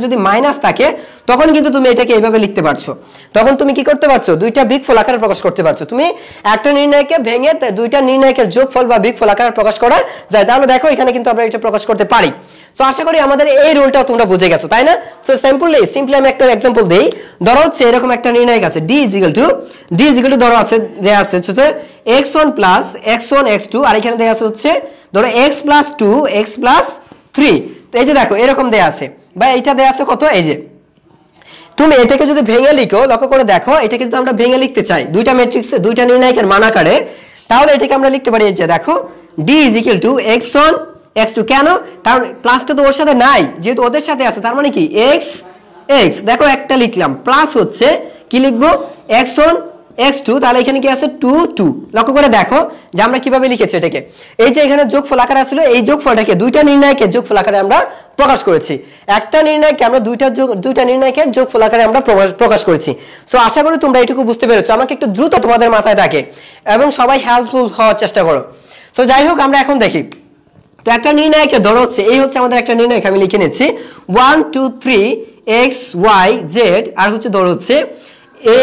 যদি মাইনাস থাকে তখন কিন্তু তুমি এটাকে এইভাবে লিখতে পারছো, তখন তুমি কি করতে পারছো, দুইটা বিয়োগফল আকারে প্রকাশ করতে পারছো। তুমি একটা নির্ণায়ককে ভেঙে দুইটা নির্ণায়কের যোগফল বা বিয়োগফল আকারে প্রকাশ করা যায়। তাহলে দেখো এখানে কিন্তু আমরা এটা প্রকাশ করতে পারি। তো আশা করি আমাদের এই রুলটাও তোমরা বুঝে গেছো, তাই না? তো সিম্পলি আমি একটা एग्जांपल দেই। ধরো হচ্ছে এরকম একটা নির্ণায়ক আছে d = ধরো আছে দেয়া আছে হচ্ছে x1 + x1 x2, আর এখানে দেয়া আছে হচ্ছে ধরো x+2 x+3। তো এই যে দেখো এরকম দেয়া আছে, বা এইটা দেয়া আছে কত, এই যে তুমি এটাকে যদি ভেঙে লিখো, লক্ষ্য করে দেখো, এটাকে যদি আমরা ভেঙে লিখতে চাই দুইটা ম্যাট্রিক্সে দুইটা নির্ণায়কের মান আকারে, তাহলে এটাকে আমরা লিখতে পারি, এই যে দেখো d = x1 x2। কেন? কারণ প্লাসটা তো ওর সাথে নাই, যেহেতু ওদের সাথে আছে তার মানে কি x x, দেখো একটা লিখলাম, প্লাস হচ্ছে কি লিখবো x1 x2, তাহলে এখানে কি আছে 2 2। লক্ষ্য করে দেখো যে আমরা কিভাবে লিখেছি এটাকে, এই যে এখানে যোগফল আকারে ছিল, এই যোগফলটাকে দুইটা নির্ণায়কের যোগফল আকারে আমরা প্রকাশ করেছি, একটা নির্ণায়ককে আমরা দুইটা নির্ণায়কের যোগফল আকারে আমরা প্রকাশ করেছি। সো আশা করি তোমরা এটুকু বুঝতে পেরেছো, আমাকে একটু দ্রুত তোমাদের মাথায় থাকে এবং সবাই হেল্পফুল হওয়ার চেষ্টা করো। সো যাই হোক, আমরা এখন দেখি, তো একটা নির্ণায়কের ধরো হচ্ছে এই হচ্ছে আমাদের একটা নির্ণায়ক, আমি লিখে নিচ্ছি 1 2 3 x y z, আর হচ্ছে ধরো হচ্ছে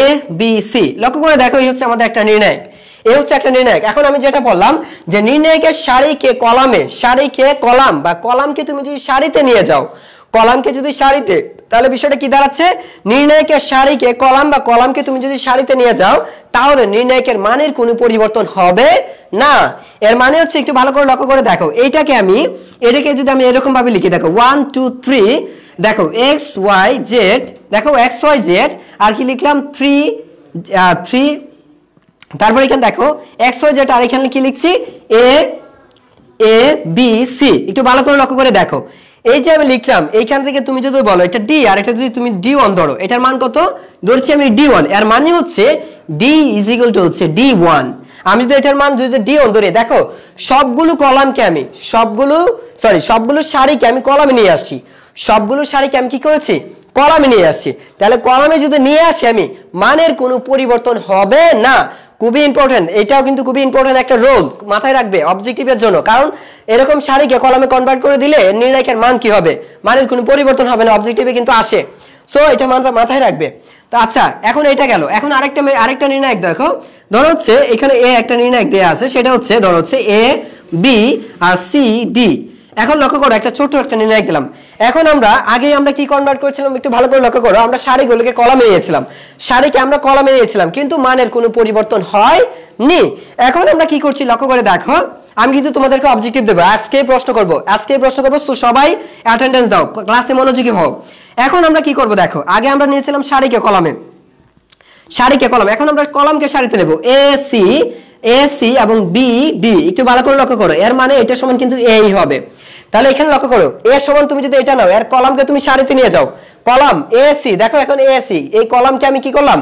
a b c। লক্ষ্য করে দেখো এই হচ্ছে আমাদের একটা নির্ণায়ক, এই হচ্ছে একটা নির্ণায়ক। এখন আমি যেটা বললাম যে নির্ণায়কের সারিকে কলাম বা কলামকে তুমি যদি সারিতে নিয়ে যাও, কলামকে যদি সারিতে তাহলে বিষয়টা কি দাঁড়াচ্ছে, নির্ণায়কের সারিকে কলাম বা কলামকে তুমি যদি সারিতে নিয়ে যাও তাহলে নির্ণায়কের মানের কোনো পরিবর্তন হবে না। এর মানে হচ্ছে, একটু ভালো করে লক্ষ্য করে দেখো, এটাকে যদি আমি এরকম ভাবে লিখি, দেখো 1 2 3, দেখো এক্স ওয়াই জেড, দেখো এক্স ওয়াই জেড, আর কি লিখলাম 3, তারপর এখানে দেখো এক্স ওয়াই জেড, আর এখানে কি লিখছি এ বি সি। একটু ভালো করে লক্ষ্য করে দেখো, এই যে আমি লিখলাম, এইখান থেকে তুমি যদি বলো এটা ডি, আর এটা যদি তুমি D1 ধরো, এটার মান কত ধরছি আমি D1, এর মানে হচ্ছে D = হচ্ছে D1। আমি যদি এটার মান যদি D1 ধরি, দেখো সবগুলো কলামকে আমি সবগুলো সারিকে আমি কলামে নিয়ে আসছি, সবগুলো সারিকে আমি কি করেছি, কলামে নিয়ে আসছি। তাহলে কলামে যদি নিয়ে আসি আমি, মানের কোনো পরিবর্তন হবে না। খুবই ইম্পর্টেন্ট, এটাও কিন্তু খুবই ইম্পর্টেন্ট একটা রোল মাথায় রাখবে অবজেক্টিভের জন্য, কারণ এরকম সারিকে কলামে কনভার্ট করে দিলে নির্ণায়কের মান কি হবে, মানের কোনো পরিবর্তন হবে না, অবজেক্টিভে কিন্তু আসে। সো এটা মাথায় রাখবে। তো আচ্ছা, এখন এটা গেল, এখন আরেকটা নির্ণায়ক দেখো, ধরো হচ্ছে এখানে এ একটা নির্ণায়ক দেয়া আছে, সেটা হচ্ছে ধরো হচ্ছে A B R C D. এখন লক্ষ্য করো, একটা ছোট একটা নির্ণায়ক দিলাম। এখন আমরা কি কনভার্ট করেছিলাম, একটু ভালো করে লক্ষ্য করো, আমরা সারিগুলোকে কলামে নিয়েছিলাম, সারিকে আমরা কলামে নিয়েছিলাম, কিন্তু মানের কোনো পরিবর্তন হয়নি। এখন আমরা কি করছি লক্ষ্য করে দেখো, আমি কিন্তু তোমাদেরকে অবজেক্টিভ দেবো, আজকে প্রশ্ন করব, তো সবাই অ্যাটেন্ডেন্স দাও, ক্লাসে মনোযোগী হও। এখন আমরা কি করব দেখো, আগে আমরা নিয়েছিলাম সারিকে কলাম, এখন আমরা কলামকে সারিতে নেব, এ সি এবং বি ডি। একটু ভালো করে লক্ষ্য করো, এর মানে এটা সমান কিন্তু এই হবে। তাহলে এখানে লক্ষ্য করো, এ সমান তুমি যদি এটা নাও, এর কলামকে তুমি সারিতে নিয়ে যাও, কলাম এ সি, দেখো এখন এ সি, এই কলামকে আমি কি করলাম,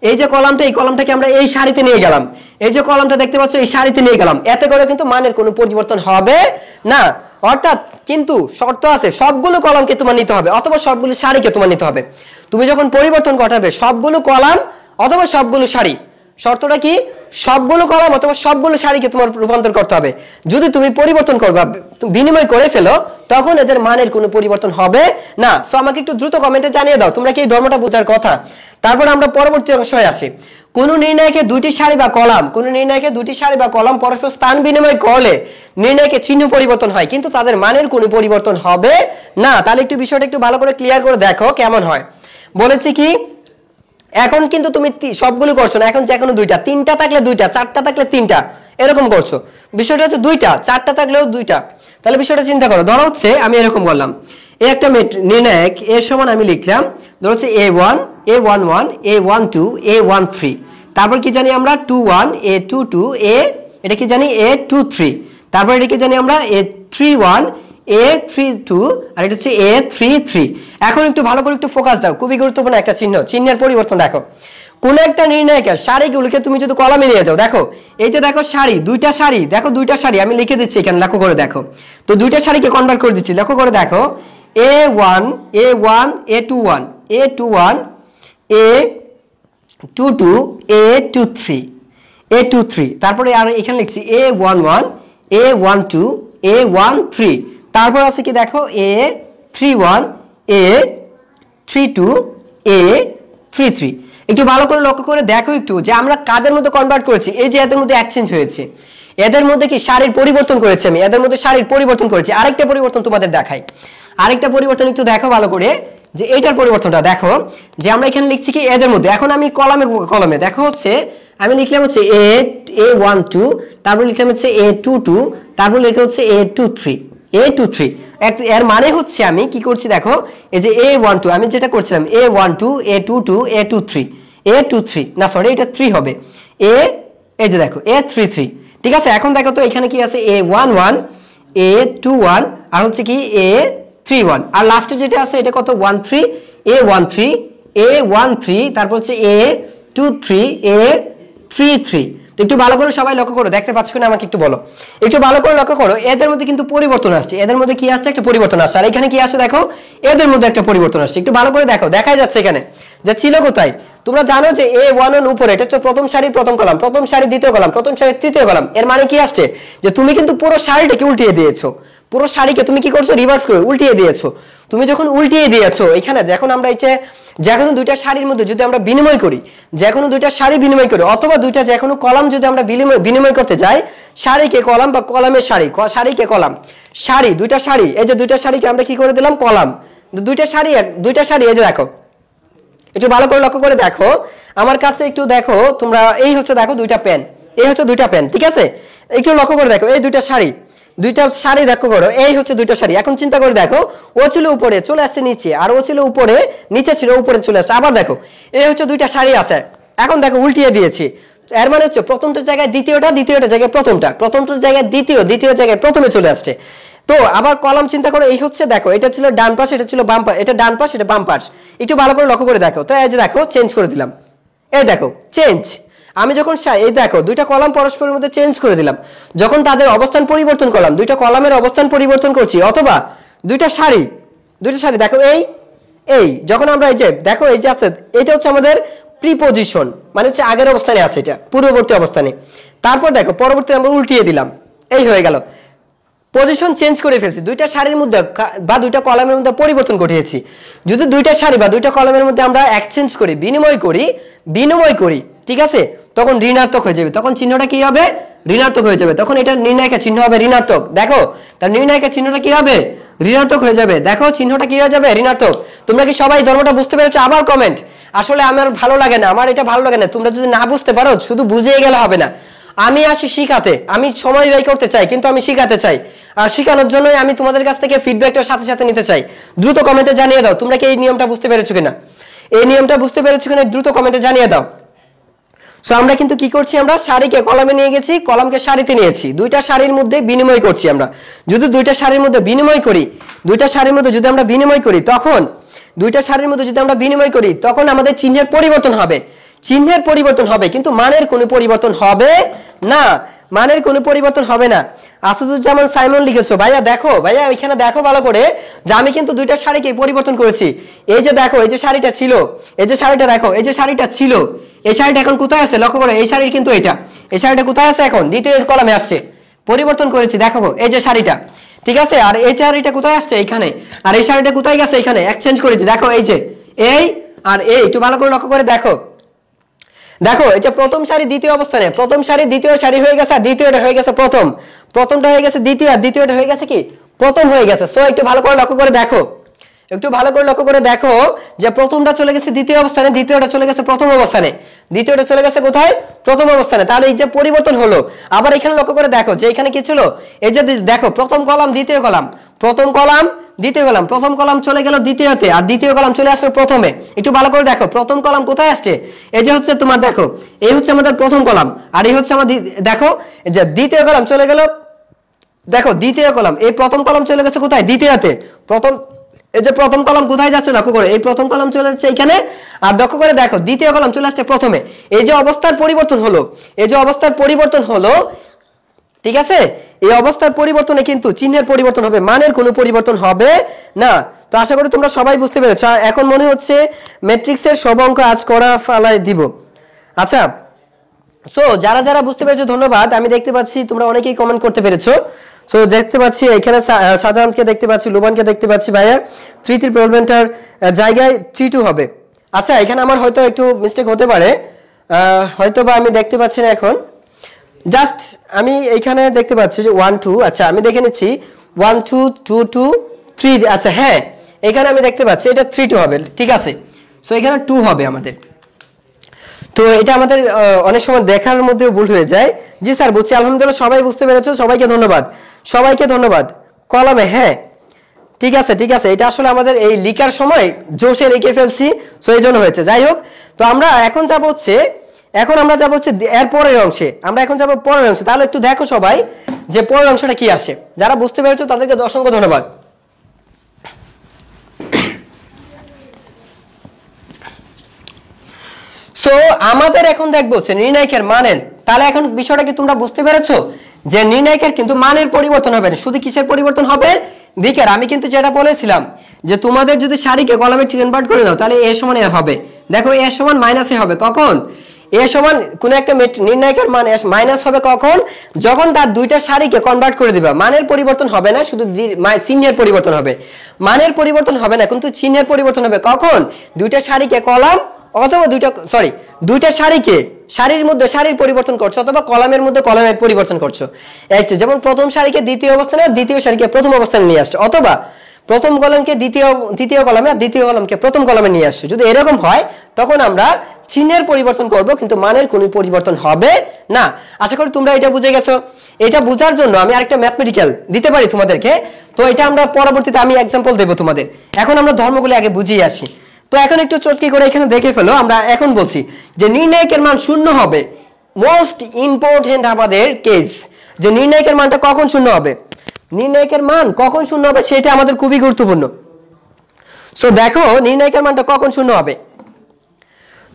এই যে কলামটা, এই কলামটাকে আমরা এই সারিতে নিয়ে গেলাম, এই যে কলামটা দেখতে পাচ্ছ এই সারিতে নিয়ে গেলাম, এতে করে কিন্তু মানের কোনো পরিবর্তন হবে না। অর্থাৎ কিন্তু শর্ত আছে, সবগুলো কলামকে তোমার নিতে হবে অথবা সবগুলো সারিকে তোমার নিতে হবে। তুমি যখন পরিবর্তন ঘটাবে সবগুলো কলাম অথবা সবগুলো সারি, শর্তটা কি, সবগুলো কলাম অথবা সবগুলো সারিকে তোমার রূপান্তর করতে হবে। যদি তুমি পরিবর্তন করবা, বিনিময় করে ফেলো, তখন এদের মানের কোনো পরিবর্তন হবে না। সো আমাকে একটু দ্রুত কমেন্টে জানিয়ে দাও তোমরা কি এই ধর্মটা বোঝার কথা। তারপর আমরা পরবর্তী অংশে আসি। কোন নির্ণায়কে দুইটি সারি বা কলাম পরস্পর স্থান বিনিময় করলে নির্ণায়কে চিহ্ন পরিবর্তন হয়, কিন্তু তাদের মানের কোনো পরিবর্তন হবে না। তাহলে একটু বিষয়টা একটু ভালো করে ক্লিয়ার করে দেখো কেমন হয়। বলেছি কি, এখন কিন্তু তুমি সবগুলো করছো না, এখন যে কোনো দুইটা, তিনটা থাকলে দুইটা, চারটা থাকলে তিনটা, এরকম করছো। বিষয়টা হচ্ছে দুইটা, চারটা থাকলেও দুইটা। তাহলে বিষয়টা চিন্তা করো, ধরো হচ্ছে আমি এরকম বললাম, এই একটা নির্ণায়ক এর সমান আমি লিখলাম, ধরো হচ্ছে A1 A11 A12 A13, তারপর কি জানি আমরা 21 A22 এটা কি জানি A23, তারপর এটা কি জানি আমরা A31 A32, আর এটা হচ্ছে A33। এখন একটু ভালো করে একটু ফোকাস দাও, খুবই গুরুত্বপূর্ণ একটা চিহ্নের পরিবর্তন দেখো। কোন একটা নির্ণায়কের সারিগুলোকে তুমি যদি কলামে নিয়ে যাও, দেখো এই যে দেখো সারি, দুইটা সারি আমি লিখে দিচ্ছি এখানে, লক্ষ্য করে দেখো। তো দুইটা সারিকে কনভার্ট করে দিচ্ছি, লক্ষ্য করে দেখো, A1 A21 A21 A22 A23, তারপরে আর এখানে লিখছি A11 A12 A13, তারপর আছে কি দেখো A31 A32 A33। একটু ভালো করে লক্ষ্য করে দেখো একটু যে আমরা কাদের মধ্যে কনভার্ট করেছি, এই যে এদের মধ্যে এক্সচেঞ্জ হয়েছে, এদের মধ্যে কি সারির পরিবর্তন করেছি আমি, এদের মধ্যে সারির পরিবর্তন করেছি। আরেকটা পরিবর্তন তোমাদের দেখাই, আরেকটা পরিবর্তন একটু দেখো ভালো করে, যে এইটার পরিবর্তনটা দেখো, যে আমরা এখানে লিখছি কি এদের মধ্যে, এখন আমি কলামে দেখো হচ্ছে আমি লিখলাম হচ্ছে A12, তারপর লিখলাম হচ্ছে A22, তারপর লিখে হচ্ছে A23। এর মানে হচ্ছে আমি কি করছি দেখো, এই যে A12 আমি যেটা করছিলাম A12 A22 A23 না সরি এটা 3 হবে, এই যে দেখো A33, ঠিক আছে। এখন দেখো তো এখানে কি আছে A11 A21 আর হচ্ছে কি A31, আর লাস্টে যেটা আছে এটা কত 13 A13 তারপর হচ্ছে A23 A33। তো একটু ভালো করে সবাই লক্ষ্য করো, দেখতে পাচ্ছ কিনা আমাকে একটু বলো, একটু ভালো করে লক্ষ্য করো, এদের মধ্যে কিন্তু পরিবর্তন আসছে, এদের মধ্যে কি আসছে একটা পরিবর্তন আসছে, আর এখানে কি আসছে দেখো এদের মধ্যে একটা পরিবর্তন আসছে। একটু ভালো করে দেখো, দেখাই যাচ্ছে এখানে যে ছিল কোথায়, তোমরা জানো যে A1 উপরে এটা হচ্ছে প্রথম সারির প্রথম কলাম, প্রথম সারি দ্বিতীয় কলাম, প্রথম সারির তৃতীয় কলাম। এর মানে কি আসছে যে তুমি কিন্তু পুরো সারিটাকে উল্টিয়ে দিয়েছো, পুরো সারিকে তুমি কি করছো রিভার্স করে উল্টিয়ে দিয়েছো। তুমি যখন উল্টিয়ে দিয়েছো, এখানে যখন আমরা এই যে কোনো দুইটা সারির মধ্যে যদি আমরা বিনিময় করি, যে কোনো দুইটা সারি বিনিময় করি, অথবা দুইটা যে কোনো কলাম যদি আমরা বিনিময় করতে যাই, সারিকে কলাম বা কলামের সারিকে কলাম, সারি দুইটা সারি, এই যে দুইটা সারিকে আমরা কি করে দিলাম কলাম, দুইটা শাড়ি এই যে দেখো, একটু ভালো করে লক্ষ্য করে দেখো আমার কাছে, একটু দেখো তোমরা, এই হচ্ছে দেখো দুইটা পেন, এই হচ্ছে দুইটা পেন, ঠিক আছে? একটু লক্ষ্য করে দেখো এই দুইটা শাড়ি দেখো করো, এই হচ্ছে দুইটা শাড়ি। এখন চিন্তা করে দেখো, ও ছিল উপরে চলে আসছে নিচে, আর ও ছিল উপরে নিচে ছিল উপরে চলে আসছে। আবার দেখো এই হচ্ছে দুইটা শাড়ি আছে, এখন দেখো উল্টিয়ে দিয়েছি, এর মানে হচ্ছে প্রথমটার জায়গায় দ্বিতীয়টা, দ্বিতীয়টার জায়গায় প্রথমটা, প্রথমটার জায়গায় দ্বিতীয় জায়গায় প্রথমে চলে আসছে। তো আবার কলাম চিন্তা করো, এই হচ্ছে দেখো এটা ছিল ডান পাশ, এটা ছিল বাম পাশ, এটা ডান পাশ, এটা বাম পাশ। একটু ভালো করে লক্ষ্য করে দেখো, তো এই যে দেখো চেঞ্জ করে দিলাম, এই দেখো চেঞ্জ। আমি যখন এই দেখো দুইটা কলাম পরস্পরের মধ্যে চেঞ্জ করে দিলাম, যখন তাদের অবস্থান পরিবর্তন করলাম, দুইটা কলামের অবস্থান পরিবর্তন করছি, অথবা দুইটা শাড়ি দেখো এই যখন আমরা এই যে দেখো এই যে আছে, এটা হচ্ছে আমাদের প্রিপজিশন, মানে হচ্ছে আগের অবস্থানে আছে, এটা পূর্ববর্তী অবস্থানে। তারপর দেখো পরবর্তী আমরা উল্টিয়ে দিলাম, এই হয়ে গেল, পজিশন চেঞ্জ করে ফেলছি, দুইটা শাড়ির মধ্যে বা দুইটা কলামের মধ্যে পরিবর্তন ঘটিয়েছি। যদি দুইটা শাড়ি বা দুইটা কলামের মধ্যে আমরা এক্সচেঞ্জ করি, বিনিময় করি, ঠিক আছে, তখন ঋণাত্মক হয়ে যাবে, তখন চিহ্নটা কি হবে? ঋণাত্মক হয়ে যাবে, তখন এটা নির্ণায়কের চিহ্ন হবে ঋণাত্মক। দেখো তার নির্ণায়কের চিহ্নটা কি হবে? ঋণাত্মক হয়ে যাবে। দেখো চিহ্নটা কি হয়ে যাবে? ঋণাত্মক। তোমরা কি সবাই ধর্মটা বুঝতে পেরেছো? আবার কমেন্ট। আসলে আমার ভালো লাগে না, আমার এটা ভালো লাগে না, তোমরা যদি না বুঝতে পারো শুধু বুঝিয়ে গেলে হবে না। আমি আসি শিখাতে, আমি সময় ব্যয় করতে চাই, কিন্তু আমি শিখাতে চাই, আর শিখানোর জন্যই আমি তোমাদের কাছ থেকে ফিডব্যাকটা সাথে সাথে নিতে চাই। দ্রুত কমেন্টে জানিয়ে দাও তোমরা কি এই নিয়মটা বুঝতে পেরেছো কিনা, এই নিয়মটা বুঝতে পেরেছো কিনা, দ্রুত কমেন্টে জানিয়ে দাও। সো আমরা কিন্তু কি করছি, আমরা শাড়িকে কলামে নিয়ে গেছি, কলামকে শাড়িতে নিয়েছি, দুইটা শাড়ির মধ্যে বিনিময় করছি আমরা। যদি দুইটা শাড়ির মধ্যে বিনিময় করি, যদি আমরা বিনিময় করি, তখন দুইটা শাড়ির মধ্যে যদি আমরা বিনিময় করি, তখন আমাদের চিহ্নের পরিবর্তন হবে, কিন্তু মানের কোনো পরিবর্তন হবে না, মানের কোনো পরিবর্তন হবে না। আসাদুজ্জামান সাইমন লিখেছো, ভাইয়া দেখো, ভাইয়া ওইখানে দেখো ভালো করে যে আমি কিন্তু দুইটা শাড়িকে পরিবর্তন করেছি। এই যে দেখো, এই যে শাড়িটা ছিল, এই যে শাড়িটা দেখো, এই যে শাড়িটা ছিল, এই শাড়িটা এখন কোথায় আছে লক্ষ্য করো, এই শাড়ির কিন্তু এটা, এই শাড়িটা কোথায় আছে এখন? দ্বিতীয় কলামে আসছে, পরিবর্তন করেছি, দেখো এই যে শাড়িটা, ঠিক আছে, আর এই শাড়িটা কোথায় আসছে? এখানে। আর এই শাড়িটা কোথায় গেছে? এখানে। এক্সচেঞ্জ করেছি, দেখো এই যে এই আর এই, একটু ভালো করে লক্ষ্য করে দেখো, দেখো এই যে প্রথম শাড়ি দ্বিতীয় অবস্থানে, প্রথম শাড়ি দ্বিতীয় শাড়ি হয়ে গেছে, আর দ্বিতীয়টা হয়ে গেছে প্রথম, প্রথমটা হয়ে গেছে দ্বিতীয়, আর দ্বিতীয়টা হয়ে গেছে কি প্রথম হয়ে গেছে। সো একটু ভালো করে লক্ষ্য করে দেখো, যে প্রথমটা চলে গেছে দ্বিতীয় অবস্থানে, দ্বিতীয়টা চলে গেছে প্রথম অবস্থানে, দ্বিতীয়টা চলে গেছে কোথায়? প্রথম অবস্থানে। তাহলে এই যে পরিবর্তন হলো। আবার এখানে লক্ষ্য করে দেখো যে এখানে কি ছিল, এই যে দেখো প্রথম কলাম দ্বিতীয় কলাম, প্রথম কলাম দ্বিতীয় কলাম, প্রথম কলাম চলে গেল দ্বিতীয়তে, আর দ্বিতীয় কলাম চলে আসলো প্রথমে। একটু ভালো করে দেখো প্রথম কলাম কোথায় আসছে, এই যে হচ্ছে তোমার দেখো, এই হচ্ছে আমাদের প্রথম কলাম, আর এই হচ্ছে আমাদের দেখো যে দ্বিতীয় কলাম চলে গেল, দেখো দ্বিতীয় কলাম, এই প্রথম কলাম চলে গেছে কোথায়? দ্বিতীয়তে। প্রথম, এই যে প্রথম কলাম কোথায় যাচ্ছে লক্ষ্য করে, এই প্রথম কলাম চলে যাচ্ছে এখানে, আর লক্ষ্য করে দেখো দ্বিতীয় কলাম চলে আসছে প্রথমে। এই যে অবস্থার পরিবর্তন হলো, ঠিক আছে, এই অবস্থার পরিবর্তনে কিন্তু চিহ্নের পরিবর্তন হবে, মানের কোনো পরিবর্তন হবে না। তো আশা করি তোমরা সবাই বুঝতে পেরেছো। এখন মনে হচ্ছে ম্যাট্রিক্সের সব অঙ্ক আজ করা ফেলাই দিব। আচ্ছা, সো যারা যারা বুঝতে পেরেছো ধন্যবাদ। আমি দেখতে পাচ্ছি তোমরা অনেকেই কমেন্ট করতে পেরেছো। সো দেখতে পাচ্ছি এখানে শাহজাহানকে দেখতে পাচ্ছি, লুবানকে দেখতে পাচ্ছি, ভাইয়া 3 প্রবলেমটার জায়গায় 3-2 হবে। আচ্ছা, এখানে আমার হয়তো একটু মিস্টেক হতে পারে, হয়তো বা আমি দেখতে পাচ্ছি না এখন, জাস্ট আমি এইখানে দেখতে পাচ্ছি যে 1-2, আচ্ছা আমি দেখে নিচ্ছি 1-2, 2-2, 3, আচ্ছা হ্যাঁ এখানে আমি দেখতে পাচ্ছি এটা 3-2 হবে, ঠিক আছে। সো এখানে 2 হবে আমাদের। তো এটা আমাদের অনেক সময় দেখার মধ্যেও ভুল হয়ে যায়। জি স্যার বুঝছি, আলহামদুলিল্লাহ সবাই বুঝতে পেরেছো, সবাইকে ধন্যবাদ। কলমে, হ্যাঁ ঠিক আছে, এটা আসলে আমাদের এই লিখার সময় জোশে লিখে ফেলছি, সো এই জন্য হয়েছে। যাই হোক, তো আমরা এখন যাব হচ্ছে এর পরের অংশে, তাহলে একটু দেখো সবাই যে পরের অংশটা কি আসে। যারা বুঝতে পেরেছো তাদেরকে অসংখ্য ধন্যবাদ। সো আমাদের এখন দেখবো হচ্ছে নির্ণায়কের মানের। তাহলে এখন বিষয়টা কি তোমরা বুঝতে পেরেছো যে নির্ণায়কের কিন্তু মানের পরিবর্তন হবে না, শুধু কিসের পরিবর্তন হবে? দিকের। আমি কিন্তু যেটা বলেছিলাম যে তোমাদের যদি সারিকে কলামে কনভার্ট করে দাও তাহলে এ সমান এ হবে। দেখো এ সমান মাইনাস এ হবে কখন? এ সমান কোন একটা নির্ণায়কের মান মাইনাস হবে কখন? যখন তার দুইটা সারিকে কনভার্ট করে দিবা। মানের পরিবর্তন হবে না, শুধু চিহ্নের পরিবর্তন হবে। মানের পরিবর্তন হবে না, কিন্তু চিহ্নের পরিবর্তন হবে কখন? দুইটা সারিকে কলাম অথবা দুইটা সারির মধ্যে সারির পরিবর্তন করছো, অথবা কলামের মধ্যে কলামের পরিবর্তন করছো। যেমন প্রথম সারিকে দ্বিতীয় অবস্থানে, দ্বিতীয় সারিকে প্রথম অবস্থানে নিয়ে আসছো, অথবা প্রথম কলামকে দ্বিতীয় কলামে আর দ্বিতীয় কলামকে প্রথম কলামে নিয়ে আসছো। যদি এরকম হয় তখন আমরা চিহ্নের পরিবর্তন করব, কিন্তু মানের কোনো পরিবর্তন হবে না। আশা করি তোমরা এটা বুঝে গেছো। এটা বোঝার জন্য আমি আরেকটা ম্যাথমেটিক্যাল দিতে পারি তোমাদেরকে, তো এটা আমরা পরবর্তীতে আমি एग्जांपल দেব তোমাদের। এখন আমরা ধর্মগুলো আগে বুঝিয়ে আসি। তো এখন একটু চটকি করে এখানে দেখে ফেলো। আমরা এখন বলছি যে নির্ণায়কের মান শূন্য হবে। মোস্ট ইম্পর্টেন্ট আমাদের কেস, যে নির্ণায়কের মানটা কখন শূন্য হবে, নির্ণায়কের মান কখন শূন্য হবে সেটা আমাদের খুবই গুরুত্বপূর্ণ। সো দেখো নির্ণায়কের মানটা কখন শূন্য হবে।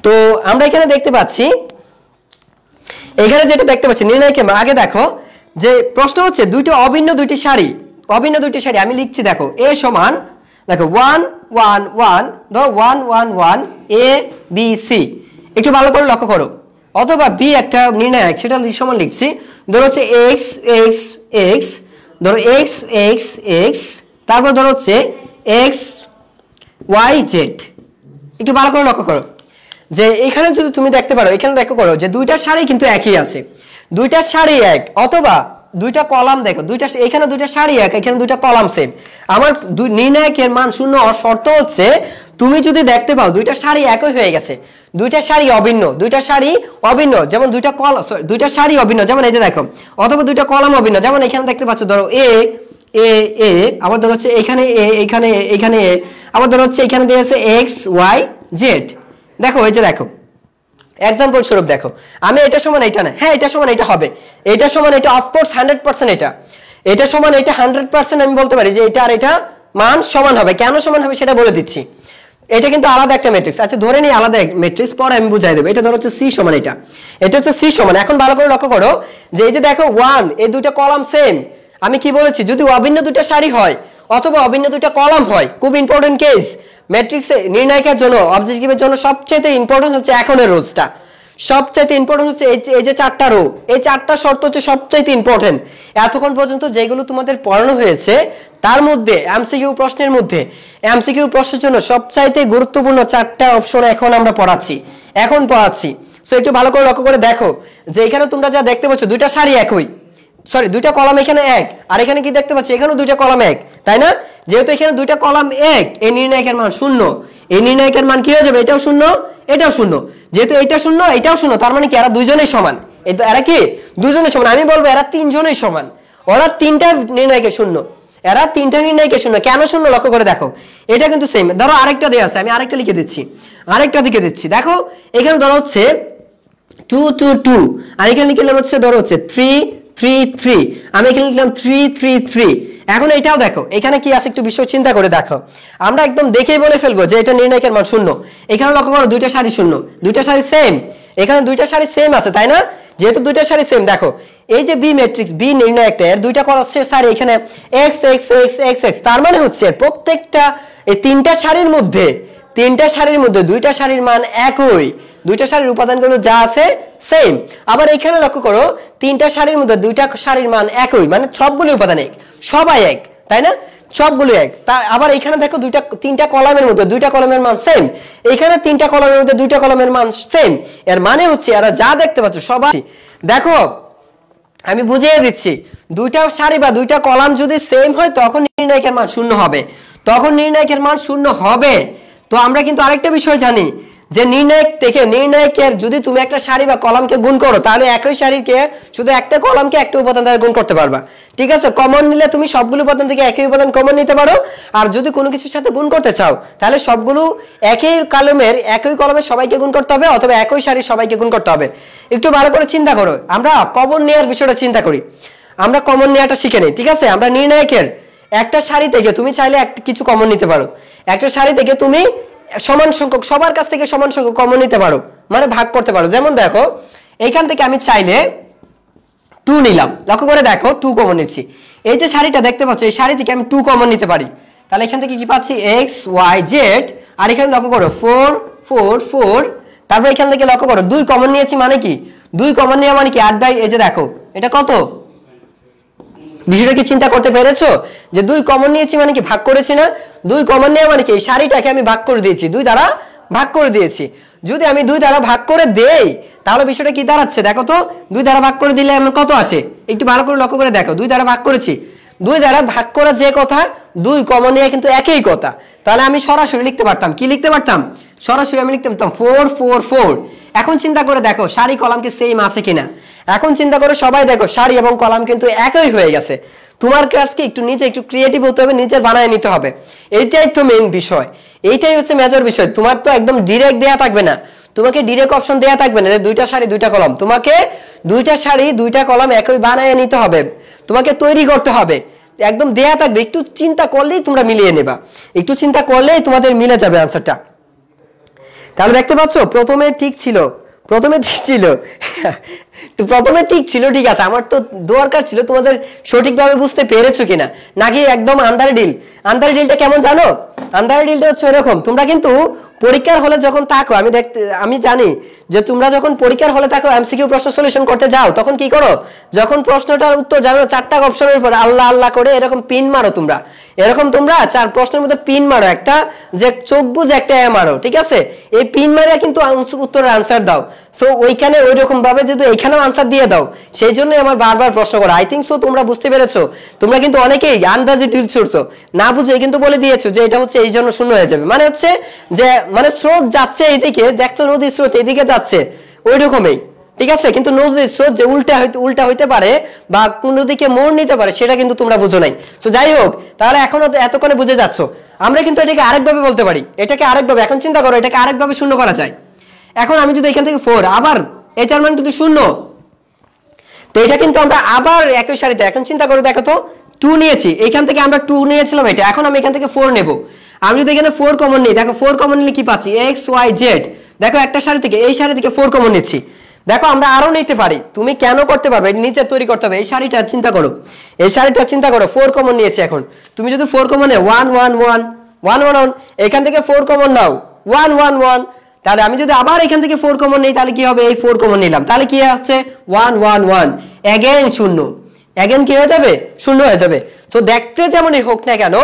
তো আমরা এখানে দেখতে পাচ্ছি, এখানে যেটা দেখতে পাচ্ছি নির্ণায়কের মান, আগে দেখো যে প্রশ্ন হচ্ছে অভিন্ন দুইটি সারি আমি লিখছি। দেখো a সমান, দেখো 1 1 1, ধরো 1 1 1 a b c, একটু ভালো করে লক্ষ্য করো। অথবা b একটা নির্ণায়ক, সেটা সমান লিখছি, ধরো হচ্ছে x x x, ধরো x x x, তারপর ধরো হচ্ছে x y z। একটু ভালো করে লক্ষ্য করো যে এখানে যদি তুমি দেখতে পারো, এখানে লক্ষ্য করো যে দুইটা সারি কিন্তু একই আছে, দুইটা সারি এক, অথবা দুইটা কলাম দেখো, এখানে দুইটা সারি এক, এখানে দুইটা কলাম সেম। আমার নির্ণায়কের মান শূন্য হওয়ার শর্ত হচ্ছে তুমি যদি দেখতে পাও দুইটা সারি একই হয়ে গেছে, দুইটা সারি অভিন্ন, যেমন দুইটা সারি অভিন্ন, যেমন এই যে দেখো, অথবা দুইটা কলাম অভিন্ন, যেমন এখানে দেখতে পাচ্ছ ধরো এ এ এ, আবার ধরো হচ্ছে এখানে এ এখানে এখানে এ, আবার ধরো হচ্ছে এখানে দিয়েছে এক্স ওয়াই জেড। দেখো এই যে দেখো एग्जांपल স্বরূপ দেখো, আমি এটা সমান এটা না, হ্যাঁ এটা সমান এটা হবে, এটা সমান এটা, অফকোর্স 100% এটা সমান এটা 100% আমি বলতে পারি যে এটা আর এটা মান সমান হবে। কেন সমান হবে সেটা বলে দিচ্ছি। এটা কিন্তু আলাদা একটা ম্যাট্রিক্স, আচ্ছা ধরে নিই আলাদা এক ম্যাট্রিক্স, পরে আমি বুঝাই দেব। এটা ধরো হচ্ছে সি সমান এটা হচ্ছে সি সমান। এখন ভালো করে লক্ষ্য করো যে এই যে দেখো 1, এই দুটো কলাম সেম। আমি কি বলেছি, যদি অভিন্ন দুটো সারি হয় অথবা অভিন্ন দুটো কলাম হয়, খুব ইম্পর্টেন্ট কেস ম্যাট্রিক্সে নির্ণায়কের জন্য, অবজেক্টিভের জন্য সবচেয়ে ইম্পর্টেন্ট হচ্ছে এখনের রুলসটা, সবচেয়ে ইম্পর্টেন্ট হচ্ছে এই যে চারটা রো, এই চারটা শর্ত হচ্ছে সবচেয়ে ইম্পর্টেন্ট। এতক্ষণ পর্যন্ত যেগুলো তোমাদের পড়ানো হয়েছে তার মধ্যে এমসিকিউ প্রশ্নের মধ্যে, এমসিকিউ প্রশ্নের জন্য সবচাইতে গুরুত্বপূর্ণ চারটা অপশন এখন আমরা পড়াচ্ছি। সো একটু ভালো করে লক্ষ্য করে দেখো যে এখানে তোমরা যা দেখতে পাচ্ছ দুইটা সারি একই, সরি দুইটা কলাম এখানে এক, আর এখানে কি দেখতে পাচ্ছি এখানেও দুইটা কলাম এক, তাই না? যেহেতু এখানে দুইটা কলাম এক, এই নির্ণায়কের মান শূন্য। এই নির্ণায়কের মান কি হয়ে যাবে, এটাও শূন্য এটাও শূন্য। যেহেতু এটা শূন্য এটাও শূন্য, তার মানে কি এরা দুইজনেই সমান। এরা কি দুইজনেই সমান, আমি বলবো এরা তিনজনেই সমান। ওরা তিনটা নির্ণায়কের শূন্য, এরা তিনটা নির্ণায়কের শূন্য। কেন শূন্য লক্ষ্য করে দেখো, এটা কিন্তু সেম। ধরো আরেকটা দেয়া আছে, আমি আরেকটা লিখে দিচ্ছি, দেখো এখানে ধরো হচ্ছে 2 2 2, আর এখানে লিখলাম হচ্ছে ধরো হচ্ছে 3 3 3, আমি এখানে লিখলাম 3 3 3। এখন এটাও দেখো এখানে কি আছে একটু বিষয় চিন্তা করে দেখো, আমরা একদম দেখেই বলে ফেলবো যে এটা নির্ণায়কের মান শূন্য। এখানে লক্ষ্য করো দুইটা সারি শূন্য, দুইটা সারি সেম, এখানে দুইটা সারি সেম আছে, তাই না? যেহেতু দুইটা সারি সেম, দেখো এই যে বি ম্যাট্রিক্স, বি নির্ণায়কটা এর দুইটা কলাম সারি এখানে x x x x x, তার মানে হচ্ছে প্রত্যেকটা এই তিনটা সারির মধ্যে দুইটা সারির মান একই, দুইটা সারির উপাদানগুলো যা আছে সেম। আবার এখানে লক্ষ্য করো তিনটা সারির মধ্যে দুইটা সারির মান একই, মানে সবগুলো উপাদান এক, সবাই এক, তাই না? সবগুলো এক। আবার এখানে দেখো তিনটা কলামের মধ্যে দুইটা কলামের মান সেম, এখানে তিনটা কলামের মধ্যে দুইটা কলামের মান সেম। এর মানে হচ্ছে এরা যা দেখতে পাচ্ছ সবাই। দেখো আমি বুঝিয়ে দিচ্ছি, দুইটা সারি বা দুইটা কলাম যদি সেম হয় তখন নির্ণায়কের মান শূন্য হবে। তো আমরা কিন্তু আরেকটা বিষয় জানি যে নির্ণায়কের যদি তুমি একটা সারি বা কলামকে গুণ করো, তাহলে একই সারিকে শুধু একটা কলামকে একটা উপাদান দ্বারা গুণ করতে পারবা। ঠিক আছে, কমন নিলে তুমি সবগুলো উপাদান থেকে একই উপাদান কমন নিতে পারো। আর যদি কোনো কিছুর সাথে গুণ করতে চাও তাহলে সবগুলো একই কলমের সবাইকে গুণ করতে হবে, অথবা একই সারি সবাইকে গুণ করতে হবে। একটু ভালো করে চিন্তা করো, আমরা কমন নেওয়ার বিষয়টা চিন্তা করি, আমরা কমন নেওয়াটা শিখে নিই। ঠিক আছে, আমরা নির্ণায়কের একটা সারি থেকে তুমি চাইলে কিছু কমন নিতে পারো, একটা সারি থেকে তুমি সমান সংখ্যক সবার কাছ থেকে সমান সংখ্যক কমন নিতে পারো, মানে ভাগ করতে পারো। যেমন দেখো এইখান থেকে আমি চাইলে 2 নিলাম, লক্ষ্য করে দেখো 2 কমন নিচ্ছি। এই যে সারিটা দেখতে পাচ্ছ, এই সারি থেকে আমি 2 কমন নিতে পারি। তাহলে এখান থেকে কি পাচ্ছি, x y z, আর এখানে লক্ষ্য করো 4 4 4, তারপর এখান থেকে লক্ষ্য করো 2 কমন নিয়েছি, মানে কি 2 কমন নেওয়া মানে কি 8/, এই যে দেখো এটা কত, বিষয়টা কি চিন্তা করতে পেরেছো যে 2 কমন নিয়েছি মানে কি ভাগ করেছি না? 2 কমন নেওয়া মানে কি এই সারিটাকে আমি ভাগ করে দিয়েছি, 2 দ্বারা ভাগ করে দিয়েছি। যদি আমি 2 দ্বারা ভাগ করে দেই তাহলে বিষয়টা কি দাঁড়াচ্ছে দেখো তো, 2 দ্বারা ভাগ করে দিলে আমার কত আসে, একটু ভালো করে লক্ষ্য করে দেখো। 2 দ্বারা ভাগ করেছি, 2 দ্বারা ভাগ করা যে কথা 2 কমন নিয়ে কিন্তু একই কথা, তাহলে আমি সরাসরি লিখতে পারতাম, কি লিখতে পারতাম, সরাসরি আমি লিখতে পারতাম 4 4 4। এখন চিন্তা করে দেখো সারি কলাম কি সেম আছে কিনা, এখন চিন্তা করে সবাই দেখো সারি এবং কলাম কিন্তু একই হয়ে গেছে। তোমার কাজকে একটু নিজে একটু ক্রিয়েটিভ হতে হবে, নিজে বানায় নিতে হবে, এইটাই তো মেইন বিষয়, এইটাই হচ্ছে মেজর বিষয়। তোমার তো একদম ডিরেক্ট দেয়া থাকবে না, তোমাকে ডিরেক্ট অপশন দেয়া থাকবে না যে 2টা সারি 2টা কলাম, তোমাকে 2টা সারি 2টা কলাম একই বানায় নিতে হবে, তোমাকে তৈরি করতে হবে, একদম দেয়া থাকবে, একটু চিন্তা করলেই তোমরা মিলিয়ে নেবা, একটু চিন্তা করলেই তোমাদের মিলে যাবে আনসারটা। তাহলে দেখতে পাচ্ছ প্রথমে ঠিক ছিল, প্রথমে ঠিক ছিল তো প্রথমে ঠিক ছিল, ঠিক আছে, আমার তো দরকার ছিল তোমাদের সঠিকভাবে বুঝতে পেরেছো কিনা, নাকি একদম আন্ডার ডিল। আন্ডার ডিলটা কেমন জানো, আন্ডার ডিলটা হচ্ছে এরকম, তোমরা কিন্তু পরীক্ষার হলে যখন থাকো, আমি জানি যে তোমরা যখন পরীক্ষার হলে থাকো এমসিকিউ প্রশ্ন সলিউশন করতে যাও, তখন কি করো, যখন প্রশ্নটার উত্তর জানো 4টা অপশনের উপর আল্লাহ আল্লাহ করে এরকম পিন মারো, তোমরা এরকম তোমরা 4 প্রশ্নের মধ্যে পিন মারো, একটা যে চোখ বুঝে একটা মারো, ঠিক আছে, এই পিন মারিয়া কিন্তু উত্তরের আনসার দাও। সো ওইখানে ওই রকম ভাবে যদি এখানেও আনসার দিয়ে দাও, সেই জন্য আমার বারবার প্রশ্ন করা। আই থিংক সো তোমরা বুঝতে পেরেছো, তোমরা কিন্তু অনেকেই আন্দাজে ডিল ছুটছো, না বুঝে কিন্তু বলে দিয়েছো যে এটা হচ্ছে এই জন্য শূন্য হয়ে যাবে, মানে হচ্ছে যে মানে স্রোত যাচ্ছে এইদিকে, দেখছো নদীর স্রোত এইদিকে যাচ্ছে ওই রকমই, ঠিক আছে, কিন্তু নদীর স্রোত যে উল্টা হইতে পারে বা কোন দিকে মোড় নিতে পারে সেটা কিন্তু তোমরা বুঝো নাই। তো যাই হোক, তাহলে এখনো এতক্ষণে বুঝে যাচ্ছ, আমরা কিন্তু এটাকে আরেকভাবে বলতে পারি, এটাকে আরেকভাবে, এখন চিন্তা করো এটাকে আরেকভাবে শূন্য করা যায়। এখন আমি যদি এখান থেকে 4 আবার এটার মান কিন্তু শূন্য, তো এটা কিন্তু আমরা আবার একই সারিতে, এখন চিন্তা করে দেখো তো 2 নিয়েছি, এখান থেকে আমরা 2 নিয়েছিলাম এটা, এখন আমি এখান থেকে 4 নেব, আমি যদি এখানে 4 কমন নিই, দেখো 4 কমন নিলে কি পাচ্ছি, x y z, দেখো একটা সারি থেকে এই সারি থেকে 4 কমন নিচ্ছি, দেখো আমরা আরো নিতে পারি, তুমি কেন করতে পারবে, নিচে তৈরি করতে হবে, এই সারিটা চিন্তা করো, এই সারিটা চিন্তা করো, 4 কমন নিয়েছি, এখন তুমি যদি 4 কমন নেও 1 1 1 1 1 1, এখান থেকে 4 কমন নাও 1 1 1, তাহলে আমি যদি আবার এখান থেকে 4 কমন নেই তাহলে কি হবে, এই 4 কমন নিলাম, তাহলে কি আসছে 1 1 1, अगेन শূন্য, अगेन কি হয়ে যাবে, শূন্য হয়ে যাবে। তো দেখতে যেমনই হোক না কেন,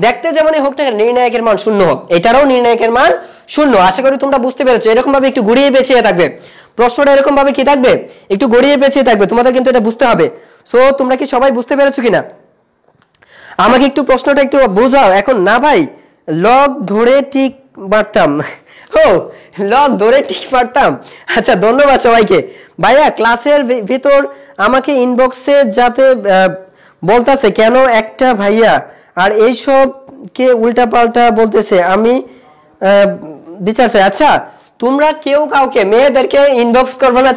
দেখতে যেমনই হোক না কেন নির্ণায়কের মান শূন্য হোক, এটারও নির্ণায়কের মান শূন্য। আশা করি তোমরা বুঝতে পেরেছো, এরকম ভাবে একটু ঘুরিয়ে পেঁচিয়ে থাকবে প্রশ্নটা, এরকম ভাবে কি থাকবে, একটু গড়িয়ে পেঁচিয়ে থাকবে, তোমাদের কিন্তু এটা বুঝতে হবে। সো তোমরা কি সবাই বুঝতে পেরেছো কিনা, আমাকে একটু প্রশ্নটা একটু বোঝাও। এখন না ভাই লগ ধরে ঠিক পারতাম, ও লগ ধরে ঠিক পারতাম, আচ্ছা ধন্যবাদ সবাইকে। ভাইয়া ক্লাসের ভিতর আমাকে ইনবক্সে যাতে বলতেছে কেন একটা ভাইয়া আর এইসব কে উল্টা পাল্টা বলতেছে, আমি বিচার চাই। আচ্ছা তোমরা কেউ কাউকে মেয়েদেরকে ইনবক্স করবে না,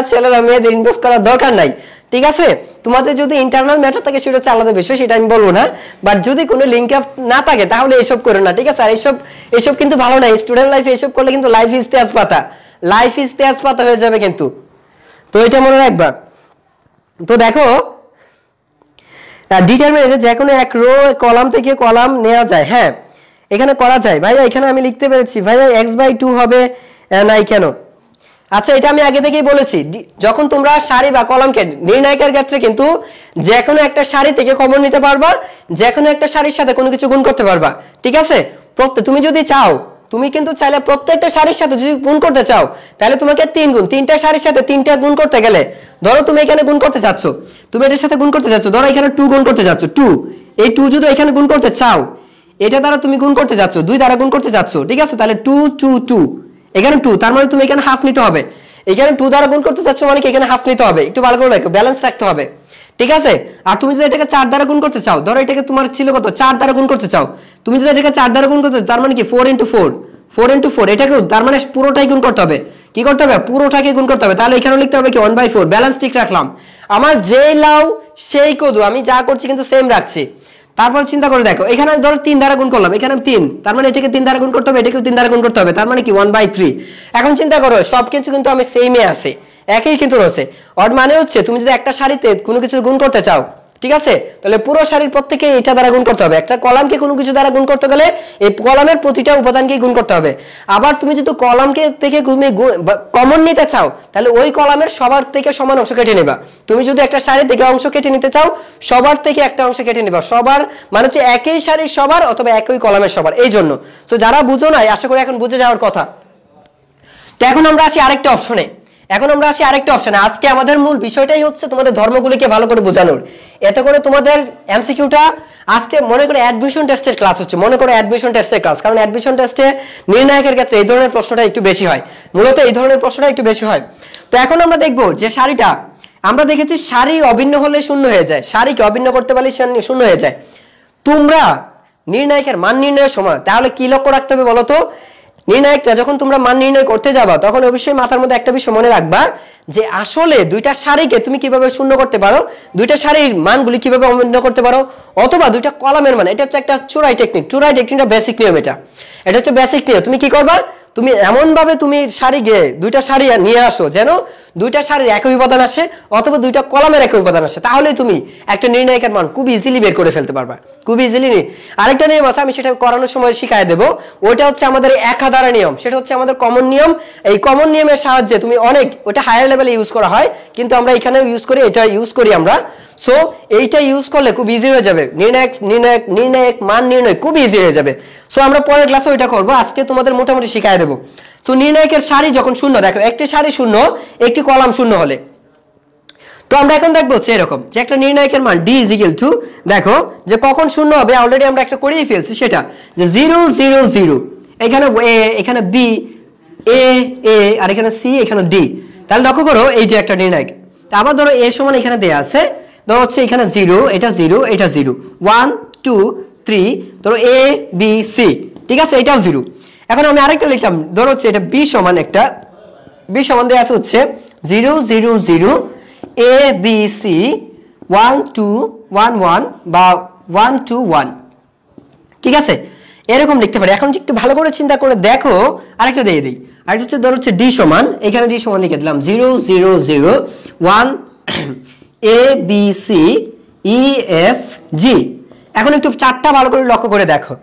ছেলেরা মেয়েদের ইনবক্স করার দরকার নাই, ঠিক আছে, তোমাদের যদি ইন্টারনাল ম্যাটার থাকে সেটা হচ্ছে আলাদা বিষয়, সেটা আমি বলবো না, বাট যদি কোনো লিঙ্ক আপ না থাকে তাহলে এইসব করো না, ঠিক আছে। আর এইসব কিন্তু ভালো না, স্টুডেন্ট লাইফে এইসব করলে কিন্তু লাইফ ইজ তেজ পাতা হয়ে যাবে কিন্তু, তো এটা মনে রাখবা। তো দেখো ডিটারমিনেন্ট যে কোনো এক রো কলাম থেকে কলাম নেওয়া যায়, হ্যাঁ এখানে করা যায় ভাইয়া, এখানে আমি লিখতে পেরেছি ভাইয়া x/2 হবে নাই কেন, আচ্ছা এটা আমি আগে থেকেই বলেছি, যখন তোমরা সারি বা কলামকে নির্ণায়কের ক্ষেত্রে কিন্তু যে কোনো একটা সারি থেকে কমন নিতে পারবা, যে কোনো একটা সারির সাথে কোনো কিছু গুণ করতে পারবা, ঠিক আছে। তুমি যদি চাও, তুমি কিন্তু চাইলে প্রত্যেকটা সারির সাথে যদি গুণ করতে চাও তাহলে তোমাকে 3 গুণ, 3টা সারির সাথে 3টা গুণ করতে গেলে, ধরো তুমি এখানে গুণ করতে চাচ্ছ, তুমি এটার সাথে গুণ করতে চাচ্ছ, ধরো এখানে 2 গুণ করতে যাচ্ছ, 2, এই 2 যদি এখানে গুণ করতে চাও, এটা দ্বারা তুমি গুণ করতে যাচ্ছ, 2 দ্বারা গুণ করতে যাচ্ছ, ঠিক আছে, তাহলে 2 2 2, এখানে 2, তার মানে তুমি এখানে হাফ নিতে হবে, এখানে 2 দ্বারা গুণ করতে যাচ্ছ মানে কি এখানে হাফ নিতে হবে, একটু ভালো করে রাখো, ব্যালেন্স রাখতে হবে, ঠিক আছে। আর তুমি যদি এটাকে 4 দ্বারা গুণ করতে চাও, ধরো এটাকে তোমার ছিল কত 4 দ্বারা গুণ করতে চাও, তুমি যদি এটাকে 4 দ্বারা গুণ করতে চাও তার মানে কি 4 * 4, 4 * 4, এটাকে তার মানে পুরোটাই গুণ করতে হবে, কি করতে হবে, পুরোটাকে গুণ করতে হবে, তাহলে এখানে লিখতে হবে কি 1/4, ব্যালেন্স ঠিক রাখলাম, আমার যেই লাও সেই কদু, আমি যা করছি কিন্তু সেম রাখছি। তারপর চিন্তা করে দেখো, এখানে ধরো 3 দ্বারা গুণ করলাম, এখানে 3, তার মানে এটাকে 3 দ্বারা গুণ করতে হবে, এটাকেও 3 দ্বারা গুণ করতে হবে, তার মানে কি 1/3। এখন চিন্তা করো সবকিছু কিন্তু আমি সেমই আছে, একই কিন্তু রয়েছে, অড মানে হচ্ছে তুমি যদি একটা সারিতে কোনো কিছু গুণ করতে চাও, ঠিক আছে, তাহলে পুরো সারির প্রত্যেককে এটা দ্বারা গুণ করতে হবে, একটা কলামকে কোনো কিছু দ্বারা গুণ করতে গেলে এই কলামের প্রতিটা উপাদানকে গুণ করতে হবে। আবার তুমি যদি কলামকে থেকে তুমি কমন নিতে চাও তাহলে ওই কলামের সবার থেকে সমান অংশ কেটে নেবা, তুমি যদি একটা সারি থেকে অংশ কেটে নিতে চাও সবার থেকে একটা অংশ কেটে নেবা, সবার মানে হচ্ছে একই সারির সবার অথবা একই কলামের সবার, এই জন্য। তো যারা বুঝো নাই আশা করি এখন বুঝে যাওয়ার কথা। তো এখন আমরা আসি আরেকটা অপশনে, এখন আমরা আসি আরেকটা অপশনে। আজকে আমাদের মূল বিষয়টাই হচ্ছে তোমাদের ধর্মগুলিকে ভালো করে বোঝানোর। এতে করে তোমাদের এমসিকিউটা আজকে মনে করে অ্যাডমিশন টেস্টের ক্লাস হচ্ছে, মনে করে অ্যাডমিশন টেস্টের ক্লাস, কারণ অ্যাডমিশন টেস্টে নির্ণায়কের ক্ষেত্রে এই ধরনের প্রশ্নটা একটু বেশি হয়, মূলত এই ধরনের প্রশ্নটা একটু বেশি হয়। তো এখন আমরা দেখব যে সারিটা আমরা দেখেছি সারি অভিন্ন হলে শূন্য হয়ে যায়, সারিকে অভিন্ন করতে পারলে শূন্য হয়ে যায়। তোমরা নির্ণায়কের মান নির্ণয়ের সময় তাহলে কি লক্ষ্য রাখতে হবে বলো তো? নির্ণায়কটা যখন তোমরা মান নির্ণয় করতে যাবা তখন অবশ্যই মাথার মধ্যে একটা বিষয় মনে রাখবা যে আসলে দুইটা সারিকে তুমি কিভাবে শূন্য করতে পারো, দুইটা সারির মানগুলি কিভাবে অভিন্ন করতে পারো, অথবা দুইটা কলামের মান। এটা হচ্ছে একটা চোরাই টেকনিক, চোরাই টেকনিকটা বেসিক নিয়ম। এটা হচ্ছে বেসিক নিয়ম। তুমি কি করবা, তুমি এমন ভাবে তুমি সারিকে দুইটা সারি নিয়ে আসো যেন দুইটা সারির একই উপাদান আসে অথবা দুইটা কলামের একই উপাদান আসে, তাহলে তুমি একটা নির্ণায়কের মান খুব ইজিলি বের করে ফেলতে পারবা, খুব ইজিলি। আরেকটা নিয়ম আছে, আমি সেটা করানোর সময় শিখাই দেবো। ওইটা হচ্ছে আমাদের একাধারা নিয়ম, সেটা হচ্ছে আমাদের কমন নিয়ম। এই কমন নিয়মের সাহায্যে তুমি অনেক, ওটা হায়ার লেভেলে ইউজ করা হয় কিন্তু আমরা এখানেও ইউজ করি, এটা ইউজ করি আমরা। সো এইটা ইউজ করলে খুব ইজি হয়ে যাবে, নির্ণায়ক মান নির্ণয় খুব ইজি হয়ে যাবে। সো আমরা পরের ক্লাসে ওইটা করবো, আজকে তোমাদের মোটামুটি শিখাই দেবো। তো নির্ণায়কের সারি যখন শূন্য, দেখো একটি সারি শূন্য, একটি কলাম শূন্য হলে, তো আমরা এখন দেখবো হচ্ছে এরকম যে একটা নির্ণায়কের মান d = দেখো যে কখন শূন্য হবে, অলরেডি আমরা একটা করেই ফেলছি, সেটা যে 0 0 0, এখানে a, এখানে b, a a, আর এখানে c, এখানে d। তাহলে লক্ষ্য করো এই যে একটা নির্ণায়ক। তা আবার ধরো a সমান এখানে দেয়া আছে, ধরো হচ্ছে এখানে 0, এটা 0, এটা 0, 1 2 3, ধরো a b c, ঠিক আছে, এটাও 0। এখন আমি আরেকটা লিখলাম, ধরো হচ্ছে এটা b সমান, একটা b সমান দেয়া আছে হচ্ছে 0 0 0 a b c 1 2 1 1 বা 1 2 1, ঠিক আছে, এরকম লিখতে পারি। এখন একটু ভালো করে চিন্তা করে দেখো, আরেকটা দিয়ে দিই, আরেকটা হচ্ছে ধরো হচ্ছে d সমান, এখানে d সমান লিখে দিলাম 0 0 0 1 a b c e f g। এখন একটু চারটা ভালো করে লক্ষ্য করে দেখো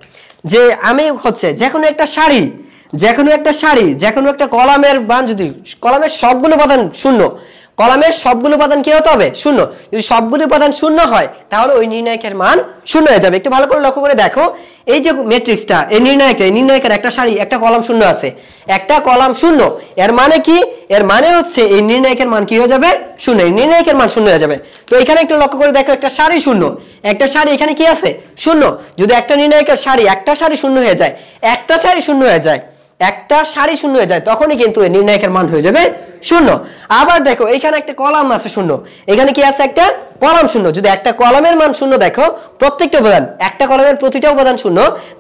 যে আমি হচ্ছে যে কোনো একটা সারি, যে কোনো একটা কলামের মান, যদি কলামের সবগুলো উপাদান শূন্য, কলামের সবগুলো উপাদান কি হতে হবে? শূন্য। যদি সবগুলো উপাদান শূন্য হয় তাহলে ওই নির্ণায়কের মান শূন্য হয়ে যাবে। একটু ভালো করে লক্ষ্য করে দেখো, এই যে ম্যাট্রিক্সটা, এই নির্ণায়কের একটা সারি, একটা কলাম শূন্য আছে, একটা কলাম শূন্য, এর মানে কি? এর মানে হচ্ছে এই নির্ণায়কের মান কি হয়ে যাবে? শূন্য। এই নির্ণায়কের মান শূন্য হয়ে যাবে। তো এখানে একটু লক্ষ্য করে দেখো, একটা সারি শূন্য, একটা সারি এখানে কি আছে? শূন্য। যদি একটা নির্ণায়কের সারি, একটা সারি শূন্য হয়ে যায়, একটা সারি শূন্য হয়ে যায়, একটা সারি শূন্য হয়ে যায়, তখনই কিন্তু এই নির্ণায়কের মান হয়ে যাবে শূন্য। আবার দেখো এখানে একটা কলাম আছে শূন্য, এখানে কি আছে? একটা কলাম শূন্য। যদি একটা কলামের মান শূন্য, দেখো প্রত্যেকটা উপাদান, একটা কলামের প্রতিটা উপাদান শূন্য,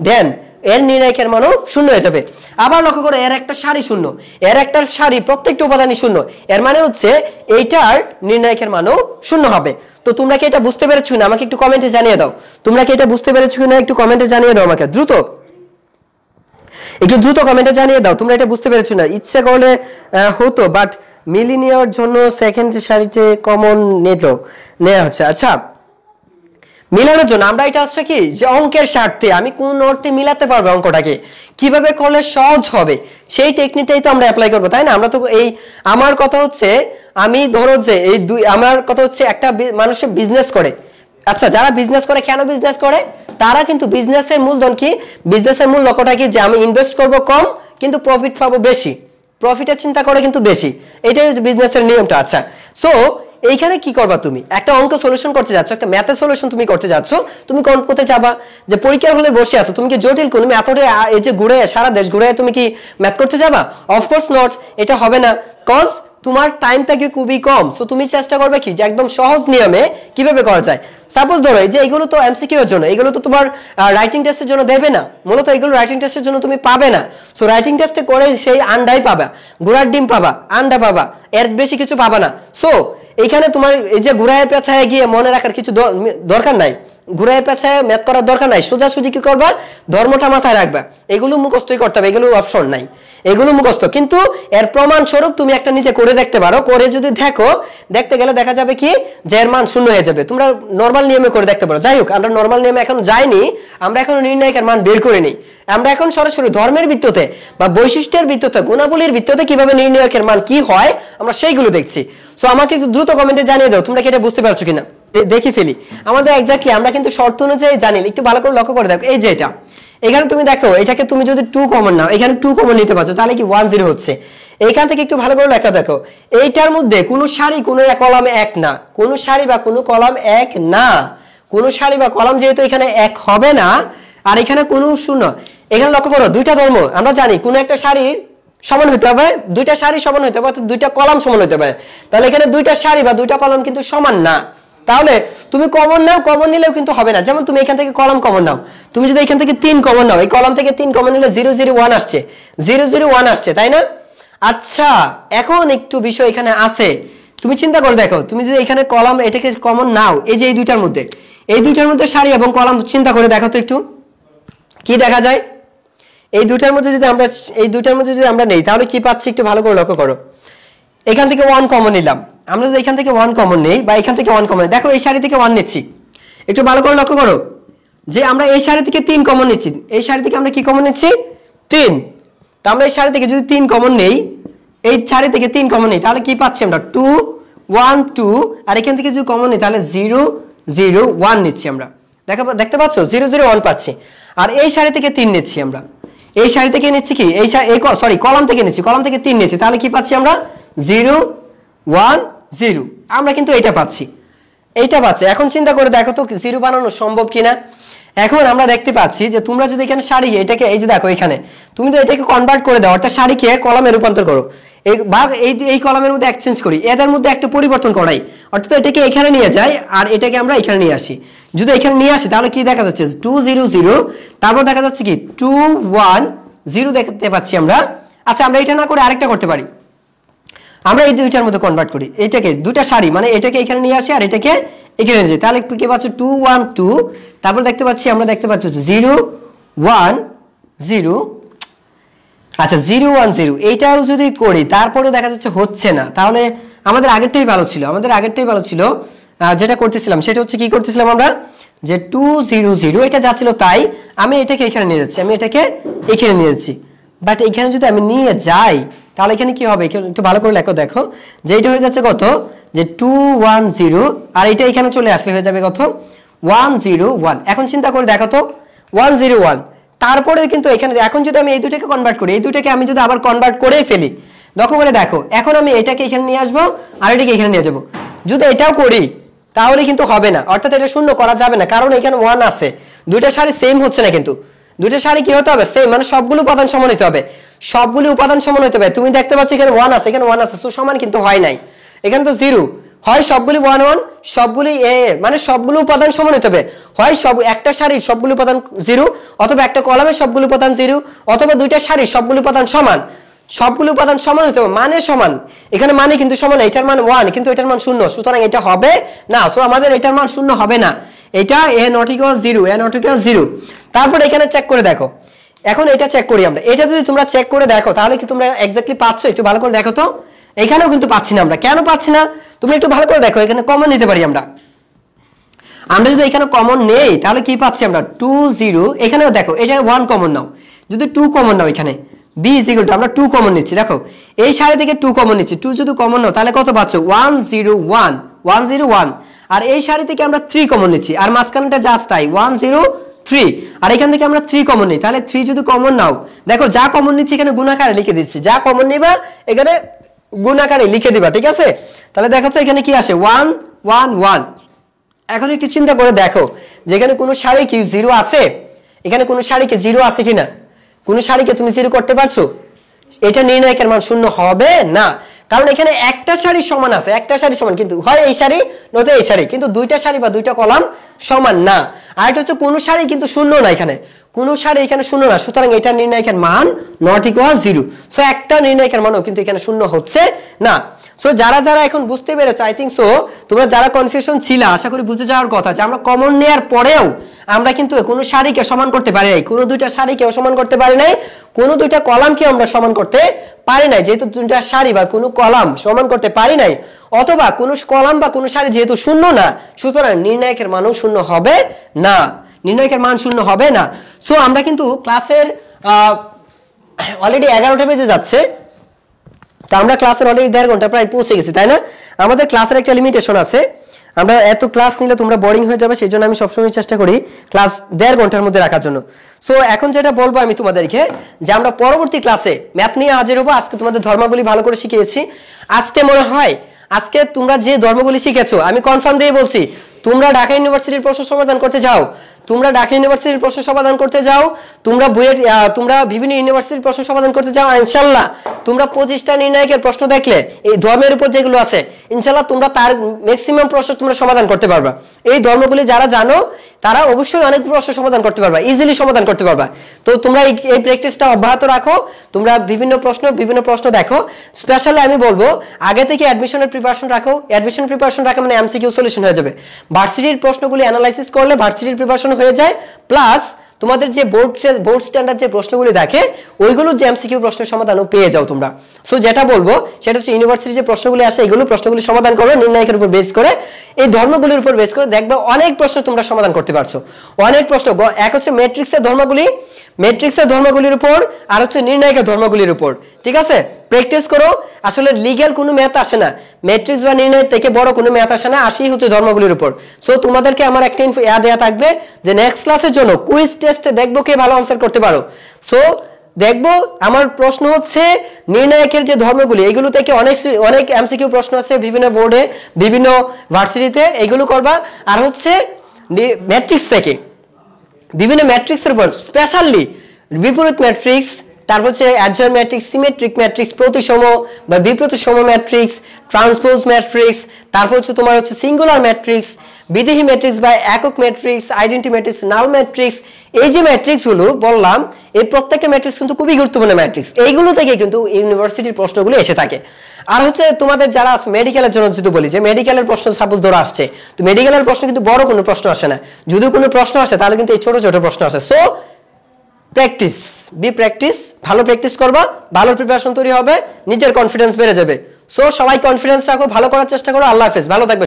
দেন এর নির্ণায়কের মানও শূন্য হয়ে যাবে। আবার লক্ষ্য করো, এর একটা সারি শূন্য, এর একটা সারি প্রত্যেকটা উপাদানই শূন্য, এর মানে হচ্ছে এইটার নির্ণায়কের মানও শূন্য হবে। তো তোমরা কি এটা বুঝতে পেরেছো না? আমাকে একটু কমেন্টে জানিয়ে দাও। তোমরা কি এটা বুঝতে পেরেছো না? একটু কমেন্টে জানিয়ে দাও আমাকে, দ্রুত একটু দ্রুত কমেন্টে জানিয়ে দাও তোমরা এটা বুঝতে পেরেছো না। ইচ্ছা করলে হতো, বাট মিলিনিয়ার জন্য সেকেন্ড সারিতে কমন নেওয়া হচ্ছে। আচ্ছা, মিলানোর জন্য আমরা এটা হচ্ছে কি যে অঙ্কের স্বার্থে আমি কোন অর্থে মিলাতে পারবো, অঙ্কটাকে কিভাবে করলে সহজ হবে, সেই টেকনিকটাই তো আমরা অ্যাপ্লাই করবো, তাই না? আমরা তো এই, আমার কথা হচ্ছে, আমি ধরো যে এই আমার কথা হচ্ছে একটা মানুষের বিজনেস করে, আচ্ছা যারা বিজনেস করে, কেন বিজনেস করে? তারা কিন্তু বিজনেসের মূলধন কি, বিজনেসের মূল লক্ষ্যটা কি, যে আমি ইনভেস্ট করব কম কিন্তু প্রফিট পাবো বেশি, প্রফিটের চিন্তা করে কিন্তু বেশি, এটাই বিজনেসের নিয়মটা। আচ্ছা, সো এইখানে কি করবা, তুমি একটা অঙ্ক সলিউশন করতে যাচ্ছ, একটা ম্যাথের সলিউশন তুমি করতে যাচ্ছ, তুমি কোন করতে যাবা? যে পরীক্ষার হলে বসে আছো, তুমি কি জটিল কোন ম্যাথডে এই যে ঘুরে সারা দেশ ঘুরে তুমি কি ম্যাথ করতে যাবা? অফকোর্স নট, এটা হবে না, কজ তোমার টাইম থাকে খুবই কম। সো তুমি চেষ্টা করবে কি যে একদম সহজ নিয়মে কিভাবে করা যায়। সাপোজ ধরো এই যে এগুলো তো এমসিকিউ এর জন্য, এগুলো তো তোমার রাইটিং টেস্টের জন্য দেবে না, মূলত এগুলো রাইটিং টেস্টের জন্য তুমি পাবে না। সো রাইটিং টেস্টে করে সেই আন্ডাই পাবা, ঘোড়ার ডিম পাবা, আন্ডা পাবা, এর বেশি কিছু পাবা না। সো এইখানে তোমার এই যে ঘুরায় পেছায় গিয়ে মনে রাখার কিছু দরকার নাই, ঘুরায় পেছায় ম্যাথ করার দরকার নাই, সোজাসুজি কি করবা, ধর্মটা মাথায় রাখবা, এগুলো মুখস্থই করতে হবে, এগুলো অপশন নাই, এগুলো মুখস্থ। কিন্তু এর প্রমাণ স্বরূপ তুমি একটা নিজে করে দেখতে পারো, করে যদি দেখো, দেখতে গেলে দেখা যাবে কি যে এর মান শূন্য হয়ে যাবে। তোমরা নরমাল নিয়মে করে দেখতে পারো। যাই হোক, আমরা নরমাল নিয়মে এখন যাইনি, আমরা এখন নির্ণায়কের মান বের করে নিই। আমরা এখন সরাসরি ধর্মের ভিত্তিতে বা বৈশিষ্ট্যের ভিত্তিতে, গুণাবলীর ভিত্তিতে কিভাবে নির্ণায়কের মান কি হয় আমরা সেইগুলো দেখছি। সো আমাকে একটু দ্রুত কমেন্টে জানিয়ে দাও তোমরা কি এটা বুঝতে পারছো কিনা, দেখি ফেলি। আমাদের এক্স্যাক্টলি আমরা কিন্তু শর্ত অনুযায়ী জানি, একটু ভালো করে লক্ষ্য করে দেখো। এই যে এটা, এখানে তুমি দেখো, এটাকে তুমি যদি 2 কমন নাও, এখানে 2 কমন নিতে পারছো, তাহলে কি 1 0 হচ্ছে। এইখান থেকে একটু ভালো করে লেখা দেখো, এইটার মধ্যে কোনো সারি কোনো কলাম এক না, কোনো সারি বা কোনো কলাম এক না, কোনো সারি বা কলাম যেহেতু এখানে এক হবে না, আর এখানে কোনো শূন্য। এখানে লক্ষ্য করো দুইটা ধর্ম আমরা জানি, কোনো একটা সারির সমান হইতে হবে, দুইটা সারি সমান হইতে হবে, অর্থাৎ দুইটা কলাম সমান হইতে হবে। তাহলে এখানে দুইটা সারি বা দুইটা কলাম কিন্তু সমান না। তাহলে তুমি কমন নাও, কমন নিলেও কিন্তু হবে না। যেমন তুমি এখান থেকে কলাম কমন নাও, তুমি যদি এখান থেকে 3 কমন নাও, এই কলাম থেকে 3 কমন নিলে 0 0 1 আসছে, 0 0 1 আসছে, তাই না? আচ্ছা, এখন একটু বিষয় এখানে আছে, তুমি চিন্তা করে দেখো, তুমি যদি এখানে কলাম এটাকে কমন নাও, এই যে এই দুইটার মধ্যে, এই দুইটার মধ্যে সারি এবং কলাম চিন্তা করে দেখো তো একটু কি দেখা যায়। এই দুইটার মধ্যে যদি আমরা নেই তাহলে কি পাচ্ছি একটু ভালো করে লক্ষ্য করো। এখান থেকে 1 কমন নিলাম, আমরা যদি এখান থেকে 1 কমন নেই বা এখান থেকে 1 কমন, দেখো এই সারি থেকে 1 নিচ্ছি, একটু ভালো করে লক্ষ্য করো যে আমরা এই সারি থেকে 3 কমন নিচ্ছি, এই সারি থেকে আমরা কি কমন নিচ্ছি 3। তো আমরা এই সারি থেকে যদি 3 কমন নেই, এই সারি থেকে 3 কমন নেই, তাহলে কি পাচ্ছি আমরা 2 1 2, আর এখান থেকে যদি কমন নেই তাহলে 0 0 1 নিচ্ছি আমরা। দেখতে পাচ্ছ 0 0 1 পাচ্ছি। আর এই সারি থেকে 3 নিচ্ছি আমরা, এই সারি থেকে নিচ্ছি কি, এই কলাম থেকে নিচ্ছি, কলাম থেকে 3 নিচ্ছি, তাহলে কি পাচ্ছি আমরা 0 1 0। আমরা কিন্তু এইটা পাচ্ছি, এইটা পাচ্ছি। এখন চিন্তা করে দেখো তো 0 বানানো সম্ভব কিনা। এখন আমরা দেখতে পাচ্ছি যে তোমরা যদি এখানে সারি এটাকে, এই যে দেখো এখানে তুমি তো এটাকে কনভার্ট করে দাও, অর্থাৎ সারিকে কলামে রূপান্তর করো, এই কলামের মধ্যে এক্সচেঞ্জ করি, এদের মধ্যে একটা পরিবর্তন করাই, অর্থাৎ এটাকে এখানে নিয়ে যাই আর এটাকে আমরা এখানে নিয়ে আসি। যদি এখানে নিয়ে আসি তাহলে কি দেখা যাচ্ছে 2 0 0, তারপর দেখা যাচ্ছে কি 2 1 0 দেখতে পাচ্ছি আমরা। আচ্ছা, আমরা এটা না করে আরেকটা করতে পারি, আমরা এই দুইটার মধ্যে কনভার্ট করি, এটাকে দুটা সারি মানে এটাকে এখানে নিয়ে আসি আর এটাকে এখানে নিয়ে যাই, তাহলে কি পাচ্ছি 2 1 2, তারপর আমরা দেখতে পাচ্ছি 0 1 0। আচ্ছা 0 1 0 এইটাও যদি করি তারপরেও দেখা যাচ্ছে হচ্ছে না, তাহলে আমাদের আগেরটাই ভালো ছিল। যেটা করতেছিলাম সেটা হচ্ছে কি করতেছিলাম আমরা, যে 2 0 0 এটা যাচ্ছিল, তাই আমি এটাকে এখানে নিয়ে যাচ্ছি, বাট এখানে যদি আমি নিয়ে যাই তাহলে এখানে কি হবে, একটু ভালো করে দেখো যে এটা হয়ে যাচ্ছে কত, যে 2 1 0, আর এটা এখানে চলে আসলে হয়ে যাবে কত 1 0 1। এখন চিন্তা করে দেখো তো 1 0 1, তারপরে কিন্তু এখানে এখন যদি আমি এই দুটাকে কনভার্ট করি, এই দুটাকে আমি যদি আবার কনভার্ট করেই ফেলি, লক্ষ্য করে দেখো এখন আমি এটাকে এখানে নিয়ে আসবো আর এটাকে এখানে নিয়ে যাবো, যদি এটাও করি তাহলে কিন্তু হবে না, অর্থাৎ এটা শূন্য করা যাবে না, কারণ এখানে 1 আছে, দুইটা সারি সেম হচ্ছে না, কিন্তু দুইটা সারি কি হতে হবে সেম, মানে সবগুলো উপাদান সমান হতে হবে, তুমি দেখতে পাচ্ছ এখানে 1 আছে, এখানে 1 আছে, সো সমান কিন্তু হয় নাই, এখানে তো 0, হয় সবগুলি 1 1, সবগুলি এ, মানে সবগুলো উপাদান সমান হতে হবে, হয় একটা সারির সবগুলো উপাদান 0, অথবা একটা কলামের সবগুলো উপাদান 0, অথবা দুইটা সারির সবগুলো উপাদান সমান, হতে হবে, মানে সমান, এখানে মানে কিন্তু সমান, এটার মান 1 কিন্তু এটার মান 0, সুতরাং এটা হবে না, সো আমাদের এটার মান 0 হবে না, এটা a not equal 0, তারপর এখানে চেক করে দেখো। এখন এটা চেক করি আমরা, এটা যদি তোমরা চেক করে দেখো তাহলে কি তোমরা এক্স্যাক্টলি পাচ্ছ, একটু ভালো করে দেখো তো। এখানেও কিন্তু পাচ্ছি না আমরা, কেন পাচ্ছি না তুমি একটু ভালো করে দেখো, এখানে কমন নিতে পারি আমরা যদি এখানে কমন নেই তাহলে কি পাচ্ছি আমরা 2 0, এখানেও দেখো এখানে 1 কমন নাও, যদি 2 কমন নাও, এখানে b is equal to আমরা 2 কমন নিচ্ছি, দেখো এই সারি থেকে 2 কমন নিচ্ছি, 2 যদি কমন নাও তাহলে কত পাচ্ছ 1 0 1 1 0 1, আর এই সারি থেকে আমরা 3 কমন নিচ্ছি, আর মাঝখানটা জাস্ট তাই 1 0 3, আর এখান থেকে আমরা 3 কমন নিই, তাহলে 3 যদি কমন নাও, দেখো যা কমন নিচ্ছি এখানে গুণাকারে লিখে দিচ্ছি, যা কমন নিবা এখানে গুণাকারে লিখে দিবা, ঠিক আছে। তাহলে দেখো তো এখানে কি আসে 1 1 1। এখন একটু চিন্তা করে দেখো যে এখানে কোনো সারি কি 0 আছে, এখানে কোনো সারি কি 0 আছে কিনা, কোনো সারিকে তুমি 0 করতে পারছো, এটা নির্ণায়কের মান 0 হবে না, কারণ এখানে একটা সারি সমান আছে, কিন্তু হয় এই সারি নয়তো এই সারি, কিন্তু দুইটা সারি বা দুইটা কলাম সমান না। আর এটা হচ্ছে কোনো সারি কিন্তু 0 না, এখানে কোনো সারি এখানে 0 না, সুতরাং এটা নির্ণায়কের মান not equal 0, সো একটা নির্ণায়কের মানও কিন্তু এখানে 0 হচ্ছে না। সো যারা এখন বুঝতে পেরেছো, আই থিংক সো তোমরা যারা কনফিউশন ছিল আশা করি বুঝে যাওয়ার কথা, যে আমরা কমন নেওয়ার পরেও আমরা কিন্তু কোনো সারিকে সমান করতে পারি নাই, কোনো দুইটা সারিকেও সমান করতে পারি নাই, কোনো দুইটা কলামকে আমরা সমান করতে পারি নাই, যেহেতু দুইটা সারি বা কোনো কলাম সমান করতে পারি নাই, অথবা কোনো কলাম বা কোনো সারি যেহেতু 0 না, সুতরাং নির্ণায়কের মানও 0 হবে না, নির্ণায়কের মান 0 হবে না। সো আমরা কিন্তু ক্লাসের অলরেডি 11টা বেজে যাচ্ছে, তো আমরা ক্লাসের অলরেডি 1.5 ঘন্টা প্রায় পৌঁছে গেছি, তাই না। আমাদের ক্লাসের একটা লিমিটেশন আছে, আমরা এত ক্লাস নিলে তোমরা বোরিং হয়ে যাবে, সেই জন্য আমি সবসময় চেষ্টা করি ক্লাস 1.5 ঘন্টার মধ্যে রাখার জন্য। সো এখন যেটা বলবো আমি তোমাদেরকে, যে আমরা পরবর্তী ক্লাসে ম্যাথ নিয়ে হাজির হবো। আজকে তোমাদের ধর্মগুলি ভালো করে শিখিয়েছি। আজকে মনে হয় আজকে তোমরা যে ধর্মগুলি শিখেছো, আমি কনফার্ম দিয়ে বলছি, তোমরা ঢাকা ইউনিভার্সিটির প্রশ্ন সমাধান করতে যাও, তোমরা ঢাকা ইউনিভার্সিটির প্রশ্ন সমাধান করতে যাও, তোমরা বুয়েট, তোমরা বিভিন্ন ইউনিভার্সিটির প্রশ্ন সমাধান করতে যাও, ইনশাআল্লাহ তোমরা 25টা নির্ণায়কের প্রশ্ন দেখলে এই ধর্মের উপর যেগুলো আছে, ইনশাআল্লাহ তোমরা তার ম্যাক্সিমাম প্রশ্ন তোমরা সমাধান করতে পারবা। এই ধর্মগুলি যারা জানো তারা অবশ্যই অনেক প্রশ্ন সমাধান করতে পারবা, ইজিলি সমাধান করতে পারবা। তো তোমরা এই প্র্যাকটিসটা অব্যাহত রাখো, তোমরা বিভিন্ন প্রশ্ন দেখো। স্পেশালি আমি বলবো আগে থেকে অ্যাডমিশনের প্রিপারেশন রাখো। অ্যাডমিশন প্রিপারেশন রাখা মানে এমসিকিউ সলিউশন হয়ে যাবে। ভার্সিটির প্রশ্নগুলি অ্যানালাইসিস করলে ভার্সিটির প্রিপারেশন হয়ে যায়, প্লাস তোমাদের যে বোর্ড স্ট্যান্ডার্ড যে প্রশ্নগুলি দেখে ওইগুলো যে এমসিকিউ প্রশ্নের সমাধানও পেয়ে যাও তোমরা। সো যেটা বলবো সেটা হচ্ছে ইউনিভার্সিটি যে প্রশ্নগুলি আসে এইগুলো প্রশ্নগুলি সমাধান করো নির্ণায়কের উপর বেস করে, এই ধর্মগুলির উপর বেস করে দেখবে অনেক প্রশ্ন তোমরা সমাধান করতে পারছো। অনেক প্রশ্ন, এক হচ্ছে ম্যাট্রিক্সের ধর্মগুলির উপর, আর হচ্ছে নির্ণায়কের ধর্মগুলির উপর। ঠিক আছে, প্র্যাকটিস করো। আসলে লিগ্যাল কোনো ম্যাথ আসে না, ম্যাট্রিক্স বা নির্ণয় থেকে বড় কোনো ম্যাথ আসে না, আসেই হচ্ছে ধর্মগুলির উপর। সো তোমাদেরকে আমার একটা দেয়া থাকবে যে নেক্সট ক্লাসের জন্য কুইজ টেস্টে দেখবো কে ভালো আনসার করতে পারো। সো দেখবো আমার প্রশ্ন হচ্ছে নির্ণায়কের যে ধর্মগুলি, এগুলো থেকে অনেক এমসিকিউ প্রশ্ন আছে বিভিন্ন বোর্ডে, বিভিন্ন ভার্সিটিতে, এগুলো করবা। আর হচ্ছে ম্যাট্রিক্স থেকে বিভিন্ন ম্যাট্রিক্সের উপর, স্পেশালি বিপরীত ম্যাট্রিক্স, তারপর হচ্ছে অ্যাডজয়েন্ট ম্যাট্রিক্স, সিমেট্রিক ম্যাট্রিক্স, প্রতিসম বা বিপ্রতিসম ম্যাট্রিক্স, ট্রান্সপোজ ম্যাট্রিক্স, তারপর হচ্ছে তোমার হচ্ছে সিঙ্গুলার ম্যাট্রিক্স, বিদেহী ম্যাট্রিক্স বা একক ম্যাট্রিক্স, আইডেন্টি ম্যাট্রিক্স, নাল ম্যাট্রিক্স। এই যে ম্যাট্রিক্সগুলো বললাম, এই প্রত্যেকটা ম্যাট্রিক্স কিন্তু খুবই গুরুত্বপূর্ণ ম্যাট্রিক্স। এইগুলো থেকে কিন্তু ইউনিভার্সিটির প্রশ্নগুলো এসে থাকে। আর হচ্ছে তোমাদের যারা মেডিকেলের জন্য যদি বলি যে মেডিকেলের প্রশ্ন সাপোজ ধরো আসছে, তো মেডিকেলের প্রশ্ন কিন্তু বড় কোনো প্রশ্ন আসে না, যদি কোনো প্রশ্ন আসে তাহলে কিন্তু এই ছোট ছোট প্রশ্ন আসে। সো প্র্যাকটিস, ভালো প্র্যাকটিস করবা, ভালো প্রিপারেশন তৈরি হবে, নিজের কনফিডেন্স বেড়ে যাবে। সো সবাই কনফিডেন্স রাখো, ভালো করার চেষ্টা করো। আল্লাহ হাফেজ, ভালো থাকবে।